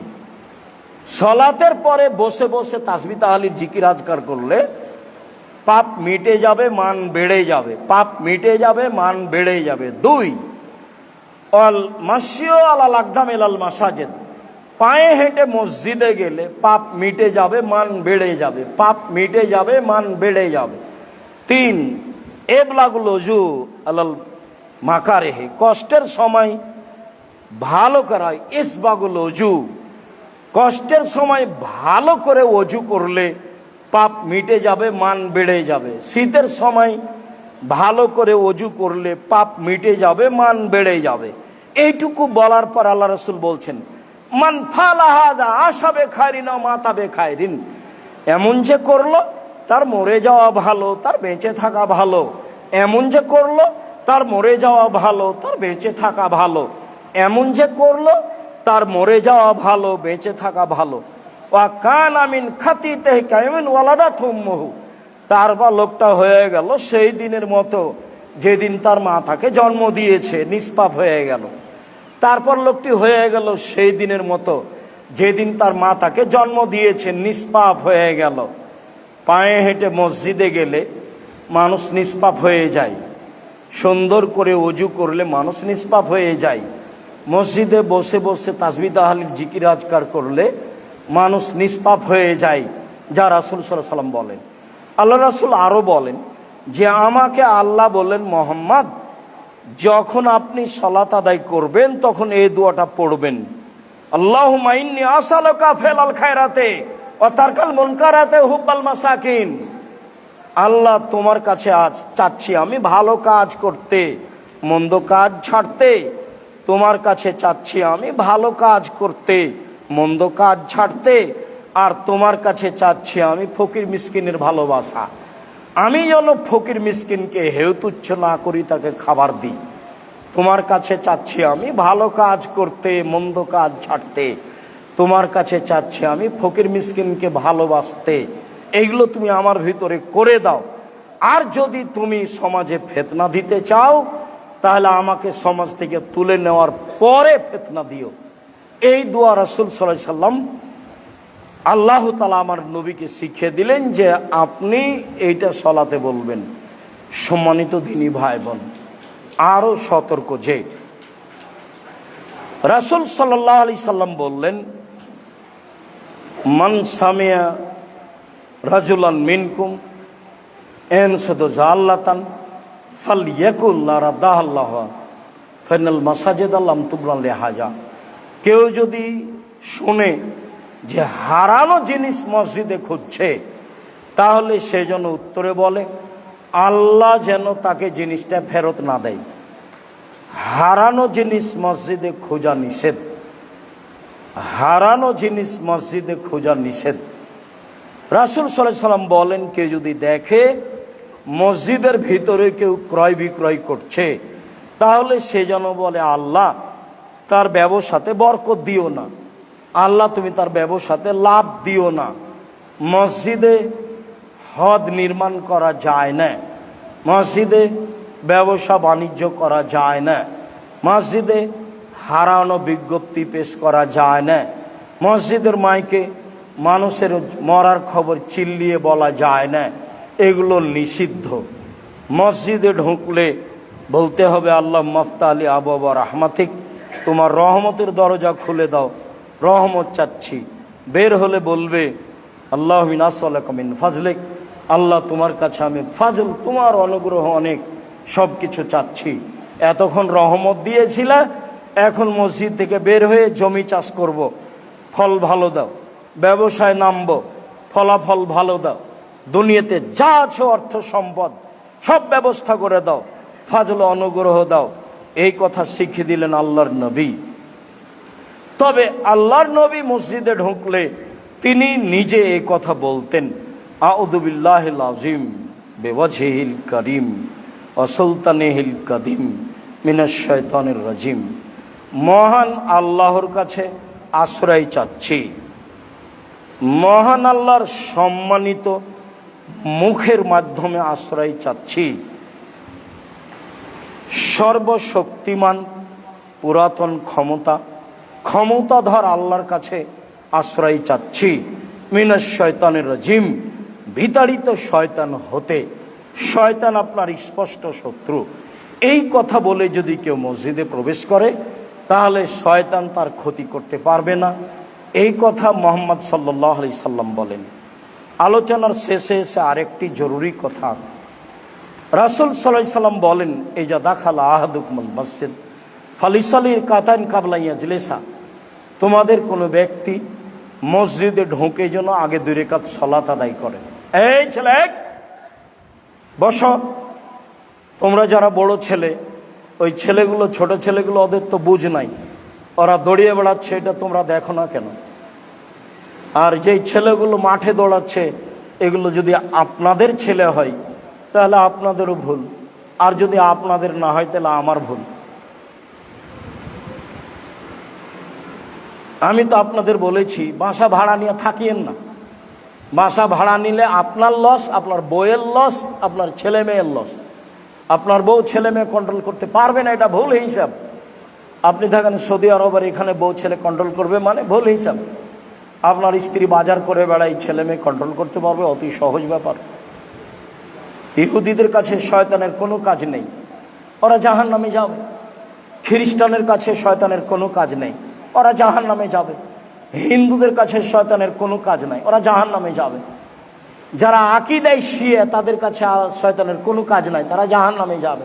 সালাতের পরে বসে বসে তাসবিহ তাহলিল জিকির আজকার করলে পাপ মিটে যাবে, মান বেড়ে যাবে, পাপ মিটে যাবে, মান বেড়ে যাবে। দুই, অল মাসিও আলাল আকদাম ইলাল মাসাজিদ, পায়ে হেঁটে মসজিদে গেলে পাপ মিটে যাবে, মান বেড়ে যাবে, পাপ মিটে যাবে, মান বেড়ে যাবে। তিন, এবলাগুল ওযু আলাল মাকারিহি, কষ্টের সময় ভালো করা, ইসবাগুল ওযু, কষ্টের সময় ভালো করে ওযু করলে পাপ মিটে যাবে, মান বেড়ে যাবে। শীতের সময় ভালো করে ওযু করলে পাপ মিটে যাবে, মান বেড়ে যাবে। এইটুকু বলার পর আল্লাহ রাসূল বলছেন, মান ফালা হাযা আশাবে খায়রিন ওয়া মাতাবে খায়রিন, এমন যে করলো তার মরে যাওয়া ভালো, তার বেঁচে থাকা ভালো। এমন যে করলো তার মরে যাওয়া ভালো, তার বেঁচে থাকা ভালো। এমন যে করলো তার মরে যাওয়া ভালো, বেঁচে থাকা ভালো। ওয়া কানা মিন খাতিতিহি কায়মিন ওয়ালাদাতহু উম্মুহু, তারপর লোকটা হয়ে গেল সেই দিনের মতো যেদিন তার মা তাকে জন্ম দিয়েছে, নিষ্পাপ হয়ে গেল। তারপর লোকটি হয়ে গেল সেই দিনের মতো যেদিন তার মা তাকে জন্ম দিয়েছে, নিষ্পাপ হয়ে গেল। পায়ে হেঁটে মসজিদে গেলে মানুষ নিষ্পাপ হয়ে যায়, সুন্দর করে ওযু করলে মানুষ নিষ্পাপ হয়ে যায়। মসজিদে বসে বসে তাসবিহ তাহলিল জিকির আজকার করলে মানুষ নিষ্পাপ হয়ে যায়, যা রাসূল সাল্লাল্লাহু আলাইহি ওয়াসাল্লাম বলেন। আল্লাহ রাসূল আরো বলেন যে আমাকে আল্লাহ বললেন, মুহাম্মদ যখন আপনি সালাত আদায় করবেন তখন এই দোয়াটা পড়বেন, আল্লাহুম্মা ইন্নী আসআলুকা ফিল খায়রাতে ওয়া তারকাল মুনকারাতে হুব্বাল মাসাকিন। আল্লাহ তোমার কাছে আজ চাচ্ছি আমি ভালো কাজ করতে, মন্দ কাজ ছাড়তে। তোমার কাছে চাচ্ছি আমি ভালো কাজ করতে, মন্দ কাজ ছাড়তে। আর তোমার কাছে চাচ্ছি আমি ফকির মিসকিনের ভালোবাসা। আমি যেন ফকির মিসকিনকে হেয় তুচ্ছ না করি, তাকে খাবার দিই। তোমার কাছে চাচ্ছি আমি ভালো কাজ করতে, মন্দ কাজ ছাড়তে। তোমার কাছে চাচ্ছি আমি ফকির মিসকিনকে ভালোবাসতে। এইগুলো তুমি আমার ভিতরে করে দাও। আর যদি তুমি সমাজে ফিতনা দিতে চাও, তাহলে আমাকে সমাজ থেকে তুলে নেওয়ার পরে ফিতনা দিও। এই দোয়া রাসূল সাল্লাল্লাহু আলাইহি সাল্লাম আল্লাহ তাআলা আমার নবীকে শিখিয়ে দিলেন যে আপনি এইটা সলাতে বলবেন। সম্মানিত দ্বীনী ভাই বোন, আরো সতর্ক যে রাসূল সাল্লাল্লাহু আলাইহি সাল্লাম বললেন, মান সামিয়া রাজুলান মিনকুম ইয়ানশুদু জাল্লাতান ফালইয়াকুল লা রাদাল্লাহু ফাইনাল মাসাজিদ লাম তুবনা লিহাজা। কেউ যদি শুনে যে হারানো জিনিস মসজিদে খুঁজছে, তাহলে সে যেন উত্তরে বলে আল্লাহ যেন তাকে জিনিসটা ফেরত না দেয়। হারানো জিনিস মসজিদে খোঁজা নিষেধ, হারানো জিনিস মসজিদে খোঁজা নিষেধ। রাসূল সাল্লাল্লাহু আলাইহি সাল্লাম বলেন, কেউ যদি দেখে মসজিদের ভিতরে কেউ ক্রয় বিক্রয় করছে, তাহলে সে যেন বলে আল্লাহ তার ব্যবসাতে বরকত দিও না, আল্লাহ তুমি তার ব্যবসাতে লাভ দিও না। মসজিদে হদ নির্মাণ করা যায় না, মসজিদে ব্যবসা বাণিজ্য করা যায় না, মসজিদে হারানো বিজ্ঞপ্তি পেশ করা যায় না, মসজিদের মাইকে মানুষের মরার খবর চিল্লিয়ে বলা যায় না। এগুলো নিষিদ্ধ। মসজিদে ঢুকলে বলতে হবে আল্লাহ মাফতালি আবওয়াবা রাহমাতিক, তোমার রহমতের দরজা খুলে দাও, রহমত চাচ্ছি। বের হলে বলবে আল্লাহুম্মা নাসআলুকা মিন ফাজলিক, আল্লাহ তোমার কাছে আমি ফাজল, তোমার অনুগ্রহ অনেক, সব কিছু চাচ্ছি। এতক্ষণ রহমত দিয়েছিলে, এখন মসজিদ থেকে বের হয়ে জমি চাষ করব, ফল ভালো দাও, ব্যবসায় নামবো, ফলাফল ভালো দাও, দুনিয়াতে যা আছে অর্থ সম্পদ সব ব্যবস্থা করে দাও, ফাজল অনুগ্রহ দাও। এই কথা শিখিয়ে দিলেন আল্লাহর নবী। তবে আল্লাহর নবী মসজিদে ঢুকলে তিনি নিজে এই কথা বলতেন, আউযু বিল্লাহিল আযীম বিওয়াজহিল কারীম ওয়া সুলতানিহিল কাদিম মিনাশ শাইতানির রাজিম। মহান আল্লাহর কাছে আশ্রয় চাচ্ছি, মহান আল্লাহর সম্মানিত মুখের মাধ্যমে আশ্রয় চাচ্ছি, সর্বশক্তিমান পুরাতন ক্ষমতাধর আল্লাহর কাছে আশ্রয় চাচ্ছি, মিনাশ শয়তানির রাজিম, বিতাড়িত শয়তান হতে। শয়তান আপনার স্পষ্ট শত্রু। এই কথা বলে যদি কেউ মসজিদে প্রবেশ করে, তাহলে শয়তান তার ক্ষতি করতে পারবে না। এই কথা মুহাম্মদ সাল্লাল্লাহু আলাইহি সাল্লাম বলেন। আলোচনার শেষে এসে আরেকটি জরুরি কথা, রাসূল সাল্লাল্লাহু আলাইহি সাল্লাম বলেন, এই যা দাখালা আহাদুকুমুল মসজিদ ফালিসাল্লি কাতান কাবলা ইয়াজলিসা, তোমাদের কোনো ব্যক্তি মসজিদে ঢোকে যেন আগে 2 রাকাত সালাত আদায় করে। এই ছেলে বসো, তোমরা যারা বড় ছেলে, ওই ছেলেগুলো, ছোট ছেলেগুলো, ওদের তো বুঝ নাই, ওরা দৌড়িয়ে বেড়াচ্ছে, এটা তোমরা দেখো না কেন? আর যেই ছেলেগুলো মাঠে দৌড়াচ্ছে, এগুলো যদি আপনাদের ছেলে হয় তাহলে আপনাদেরও ভুল, আর যদি আপনাদের না হয় তাহলে আমার ভুল। আমি তো আপনাদের বলেছি বাসা ভাড়া নিয়ে থাকিয়েন না। বাসা ভাড়া নিলে আপনার লস, আপনার বউয়ের লস, আপনার ছেলে মেয়ের লস। আপনার বউ ছেলে মেয়ে কন্ট্রোল করতে পারবে না, এটা ভুল হিসাব। আপনি থাকেন সৌদি আরবের, এখানে বউ ছেলে কন্ট্রোল করবে মানে ভুল হিসাব। আপনার স্ত্রী বাজার করে বেড়ায়, ছেলে মেয়ে কন্ট্রোল করতে পারবে, অতি সহজ ব্যাপার। ইহুদিদের কাছে শয়তানের কোনো কাজ নেই, ওরা জাহান্নামে যাবে। খ্রিস্টানের কাছে শয়তানের কোনো কাজ নেই, ওরা জাহান্নামে যাবে। হিন্দুদের কাছে শয়তানের কোনো কাজ নাই, ওরা জাহান্নামে যাবে। যারা আকীদায় শিয়া, তাদের কাছে শয়তানের কোনো কাজ নাই, তারা জাহান্নামে যাবে।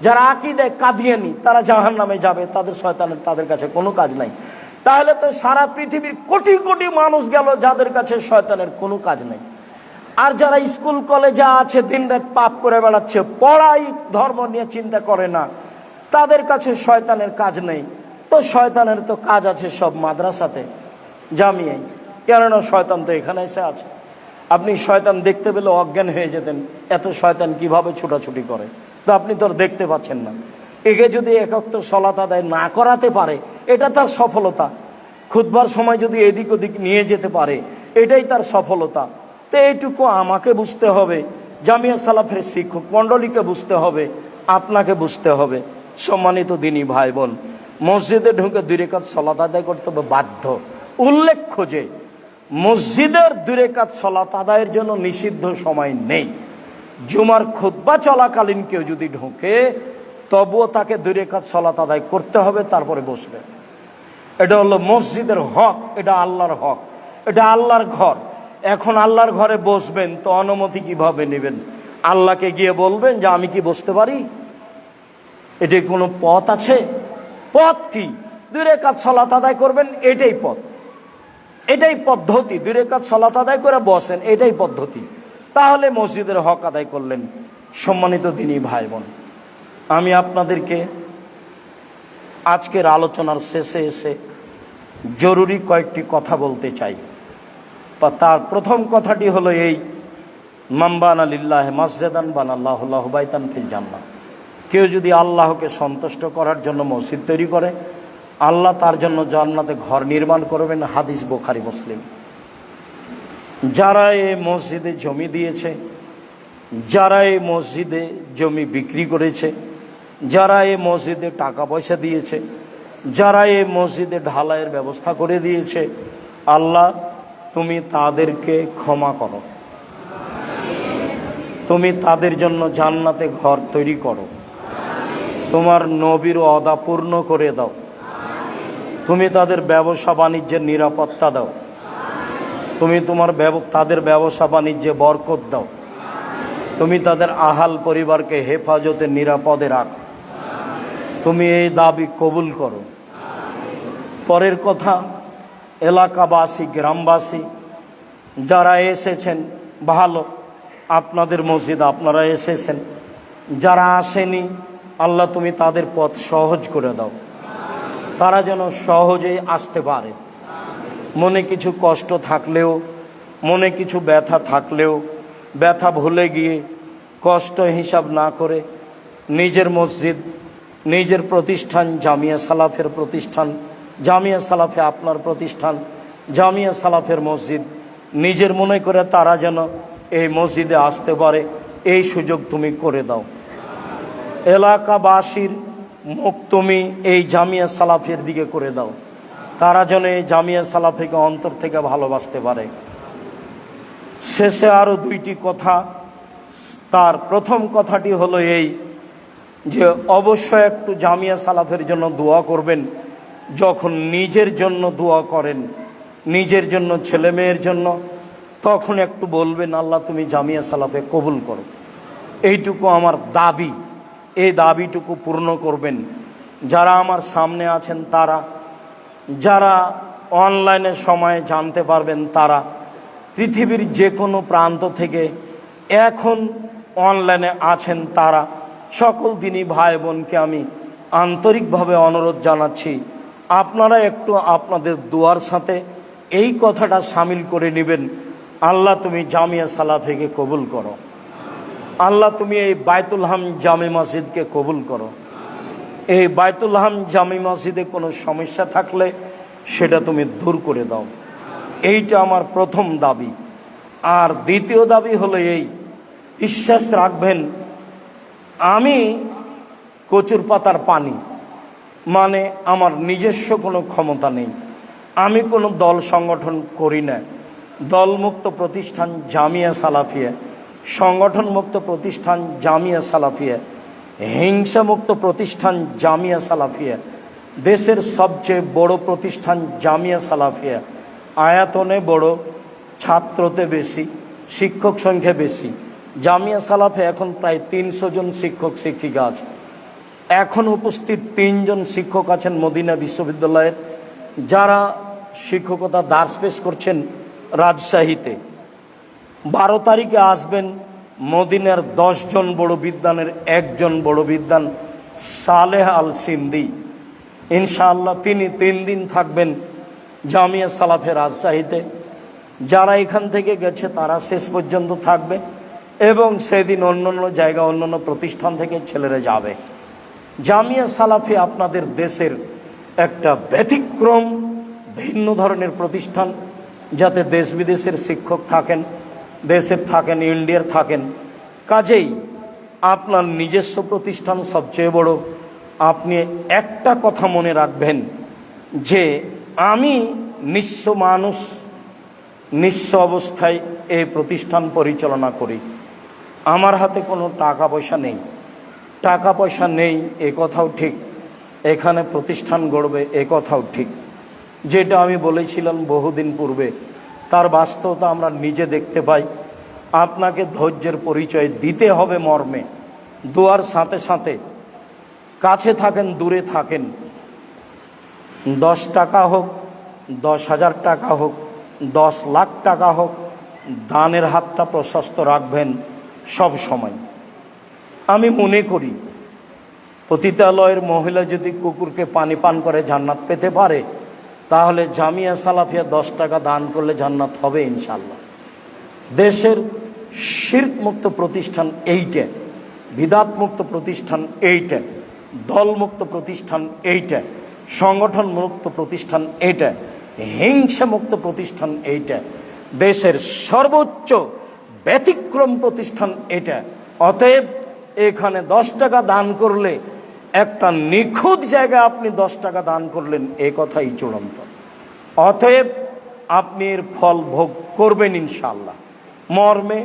যারা আকীদায় কাদিয়ানী তারা জাহান্নামে যাবে, তাদের শয়তানের তাদের কাছে কোনো কাজ নাই। তাহলে তো সারা পৃথিবীর কোটি কোটি মানুষ গেল যাদের কাছে শয়তানের কোনো কাজ নাই। আর যারা স্কুল কলেজে আছে দিনরাত পাপ করে বেড়াচ্ছে, পড়াই ধর্ম নিয়ে চিন্তা করে না, তাদের কাছে শয়তানের কাজ নেই। তো শয়তানের তো কাজ আছে সব মাদ্রাসাতে, জামিয়ায়। কেননা শয়তান তো এখানে এসে আছে। আপনি শয়তান দেখতে পেলে অজ্ঞান হয়ে যেতেন, এত শয়তান কিভাবে ছুটাছুটি করে। তো আপনি তো দেখতে পাচ্ছেন না। একে যদি একক তো সলাত আদায় না করাতে পারে, এটা তার সফলতা। খুতবার সময় যদি এদিক ওদিক নিয়ে যেতে পারে, এটাই তার সফলতা। তো এইটুকু আমাকে বুঝতে হবে, জামিয়া সালাফের শিক্ষক মণ্ডলীকে বুঝতে হবে, আপনাকে বুঝতে হবে। সম্মানিত দিনী ভাই বোন, মসজিদে ঢুকে 2 রাকাত সালাত আদায় করতে হবে বাধ্য। উল্লেখ্য যে মসজিদের 2 রাকাত সালাত আদায়ের জন্য নিষিদ্ধ সময় নেই। জুমার খুতবা চলাকালীন কেউ যদি ঢোকে, তবুও তাকে 2 রাকাত সালাত আদায় করতে হবে, তারপরে বসবে। এটা হলো মসজিদের হক, এটা আল্লাহর হক, এটা আল্লাহর ঘর। এখন আল্লাহর ঘরে বসবেন তো অনুমতি কিভাবে নেবেন? আল্লাহকে গিয়ে বলবেন যে আমি কি বসতে পারি? এটি কোনো পথ আছে? পথ কি? 2 রাকাত সালাত আদায় করবেন, এটাই পথ, এটাই পদ্ধতি। 2 রাকাত সালাত আদায় করে বসেন, এটাই পদ্ধতি। তাহলে মসজিদের হক আদায় করলেন। সম্মানিত দিনী ভাই বোন, আমি আপনাদেরকে আজকের আলোচনার শেষে এসে জরুরি কয়েকটি কথা বলতে চাই। তার প্রথম কথাটি হলো এই, মান বানা লিল্লাহি মাসজিদান বানাল্লাহু লাহু বাইতান ফিল জান্নাহ। কেউ যদি আল্লাহকে সন্তুষ্ট করার জন্য মসজিদ তৈরি করে, আল্লাহ তার জন্য জান্নাতে ঘর নির্মাণ করবেন। হাদিস বুখারী মুসলিম। যারা এই মসজিদে জমি দিয়েছে, যারা এই মসজিদে জমি বিক্রি করেছে, যারা এই মসজিদে টাকা পয়সা দিয়েছে, যারা এই মসজিদে ঢালাইয়ের ব্যবস্থা করে দিয়েছে, আল্লাহ তুমি তাদেরকে ক্ষমা করো, তুমি তাদের জন্য জান্নাতে ঘর তৈরি করো, তোমার নবীর ওয়াদা পূর্ণ করে দাও, তুমি তাদের ব্যবসা বাণিজ্যের নিরাপত্তা দাও, তুমি তাদের ব্যবসা বাণিজ্যে বরকত দাও, তুমি তাদের আহাল পরিবারকে হেফাজতে নিরাপদে রাখো। তুমি এই দাবি কবুল করো। পরের কথা, এলাকাবাসী, গ্রামবাসী যারা এসেছেন ভালো, আপনাদের মসজিদ আপনারা এসেছেন। যারা আসেনি, আল্লাহ তুমি তাদের পথ সহজ করে দাও, তারা যেন সহজেই আসতে পারে। মনে কিছু কষ্ট থাকলেও, মনে কিছু ব্যথা থাকলেও, ব্যথা ভুলে গিয়ে কষ্ট হিসাব না করে নিজের মসজিদ, নিজের প্রতিষ্ঠান, জামিয়া সালাফের প্রতিষ্ঠান, জামিয়া সালাফে আপনার প্রতিষ্ঠান, জামিয়া সালাফের মসজিদ নিজের মনে করে তারা যেন এই মসজিদে আসতে পারে, এই সুযোগ তুমি করে দাও। এলাকাবাসীর মুখ তুমি এই জামিয়া সালাফের দিকে করে দাও, তারা যেন এই জামিয়া সালাফিকে অন্তর থেকে ভালোবাসতে পারে। শেষে আরও 2টি কথা। তার প্রথম কথাটি হলো এই যে অবশ্যই একটু জামিয়া সালাফের জন্য দোয়া করবেন। যখন নিজের জন্য দোয়া করেন, নিজের জন্য, ছেলে মেয়ের জন্য, তখন একটু বলবেন আল্লাহ তুমি জামিয়া সালাফে কবুল করো। এইটুকু আমার দাবি, এই দাবিটুকু পূর্ণ করবেন। যারা আমার সামনে আছেন তারা, যারা অনলাইনে সময় জানতে পারবেন তারা, পৃথিবীর যে কোনো প্রান্ত থেকে এখন অনলাইনে আছেন তারা, সকল দিনী ভাই বোনকে আমি আন্তরিকভাবে অনুরোধ জানাচ্ছি, আপনারা একটু আপনাদের দোয়ার সাথে এই কথাটা সামিল করে নেবেন, আল্লাহ তুমি জামিয়া সালাফিকে কবুল করো, আল্লাহ তুমি এই বায়তুল হাম জামে মসজিদকে কবুল করো। এই বায়তুল হাম জামে মসজিদে কোনো সমস্যা থাকলে সেটা তুমি দূর করে দাও। এইটা আমার প্রথম দাবি। আর দ্বিতীয় দাবি হলো এই, বিশ্বাস রাখবেন আমি কচুর পাতার পানি, মানে আমার নিজস্ব কোনো ক্ষমতা নেই, আমি কোনো দল সংগঠন করি না। দলমুক্ত প্রতিষ্ঠান জামিয়া সালাফিয়া, সংগঠনমুক্ত প্রতিষ্ঠান জামিয়া সালাফিয়া, হিংসামুক্ত প্রতিষ্ঠান জামিয়া সালাফিয়া, দেশের সবচেয়ে বড় প্রতিষ্ঠান জামিয়া সালাফিয়া, আয়াতনে বড়, ছাত্রতে বেশি, শিক্ষক সংখ্যা বেশি। জামিয়া সালাফে এখন প্রায় 300 জন শিক্ষক শিক্ষিকা আছে। এখন উপস্থিত 3 জন শিক্ষক আছেন মদিনা বিশ্ববিদ্যালয়ের, যারা শিক্ষকতা দার্স পেশ করছেন রাজশাহীতে। 12 তারিখে আসবেন মদিনার 10 জন বড় বিদ্বানের একজন বড় বিদ্বান সালেহ আল সিন্দি। ইনশাআল্লাহ তিনি 3 দিন থাকবেন জামিয়া সালাফে রাজশাহীতে। যারা এখান থেকে গেছে তারা শেষ পর্যন্ত থাকবে, এবং সেদিন অন্যান্য জায়গা অন্যান্য প্রতিষ্ঠান থেকে ছেলেরা যাবে। জামিয়া সালাফি আপনাদের দেশের একটা ব্যতিক্রম ভিন্ন ধরনের প্রতিষ্ঠান, যাতে দেশ বিদেশের শিক্ষক থাকেন, দেশের থাকেন, ইন্ডিয়ার থাকেন। কাজেই আপনার নিজস্ব প্রতিষ্ঠান সবচেয়ে বড়। আপনি একটা কথা মনে রাখবেন যে আমি নিঃস্ব মানুষ, নিঃস্ব অবস্থায় এই প্রতিষ্ঠান পরিচালনা করি। আমার হাতে কোনো টাকা পয়সা নেই। টাকা পয়সা নেই এ কথাও ঠিক, এখানে প্রতিষ্ঠান গড়বে এ কথাও ঠিক। যেটা আমি বলেছিলাম বহুদিন পূর্বে, তার বাস্তবতা আমরা নিজে দেখতে পাই। আপনাকে ধৈর্যের পরিচয় দিতে হবে মর্মে। দোয়ার সাথে সাথে কাছে থাকেন দূরে থাকেন, 10 টাকা হোক, 10,000 টাকা হোক, 10 লাখ টাকা হোক, দানের হাতটা প্রশস্ত রাখবেন সব সময়। আমি মনে করি পতিতালয়ের মহিলা যদি কুকুরকে পানি পান করে জান্নাত পেতে পারে, তাহলে জামিয়া সালাফিয়া 10 টাকা দান করলে জান্নাত হবে ইনশাল্লাহ। দেশের শিরক মুক্ত প্রতিষ্ঠান এইটা, বিদাত মুক্ত প্রতিষ্ঠান এইটা, দল মুক্ত প্রতিষ্ঠান এইটা, সংগঠন মুক্ত প্রতিষ্ঠান এইটা, হিংসা মুক্ত প্রতিষ্ঠান এইটা, দেশের সর্বোচ্চ ব্যতিক্রম প্রতিষ্ঠান এটা। অতএব এখানে 10 টাকা দান করলে, একটা নিখুঁত জায়গায় আপনি 10 টাকা দান করলেন, এ কথাই চূড়ান্ত। অতএব আপনি এর ফল ভোগ করবেন ইনশাআল্লাহ। মর্মে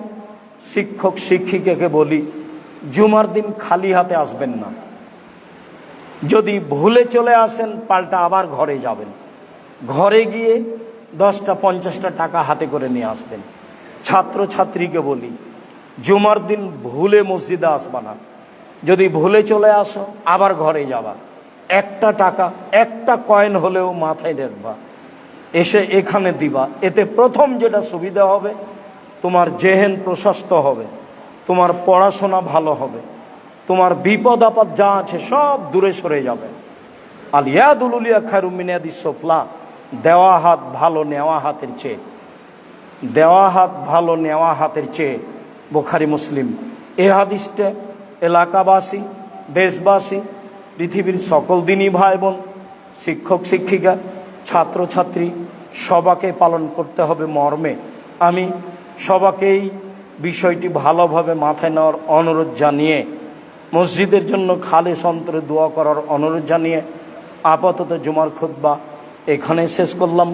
শিক্ষক শিক্ষিকাকে বলি, জুমার দিন খালি হাতে আসবেন না। যদি ভুলে চলে আসেন, পাল্টা আবার ঘরে যাবেন। ঘরে গিয়ে 10টা 50টা টাকা হাতে করে নিয়ে আসবেন। ছাত্র ছাত্রীকে বলি, জুমার দিন ভুলে মসজিদে আসবা না। যদি ভুলে চলে আসো, আবার ঘরে যাবা। 1টা টাকা, 1টা কয়েন হলেও মাথায় রাখবা, এসে এখানে দিবা। এতে প্রথম যেটা সুবিধা হবে, তোমার জেহেন প্রশস্ত হবে, তোমার পড়াশোনা ভালো হবে, তোমার বিপদ আপদ যা আছে সব দূরে সরে যাবে। আল ইয়াদুল উলিয়া খায়রুম মিন ইয়াদিস সুফলা, দেওয়া হাত ভালো নেওয়া হাতের চেয়ে, দেওয়া হাত ভালো নেওয়া হাতের চেয়ে। বুখারী মুসলিম। এ হাদিসটা এলাকাবাসী, দেশবাসী, পৃথিবীর সকল দিনই ভাই বোন, শিক্ষক শিক্ষিকা, ছাত্র ছাত্রী সবাকে পালন করতে হবে মর্মে আমি সবাকেই বিষয়টি ভালোভাবে মাথায় নেওয়ার অনুরোধ জানিয়ে, মসজিদের জন্য খালেস অন্তরে দোয়া করার অনুরোধ জানিয়ে আপাতত জুমার খুতবা এখানে শেষ করলাম।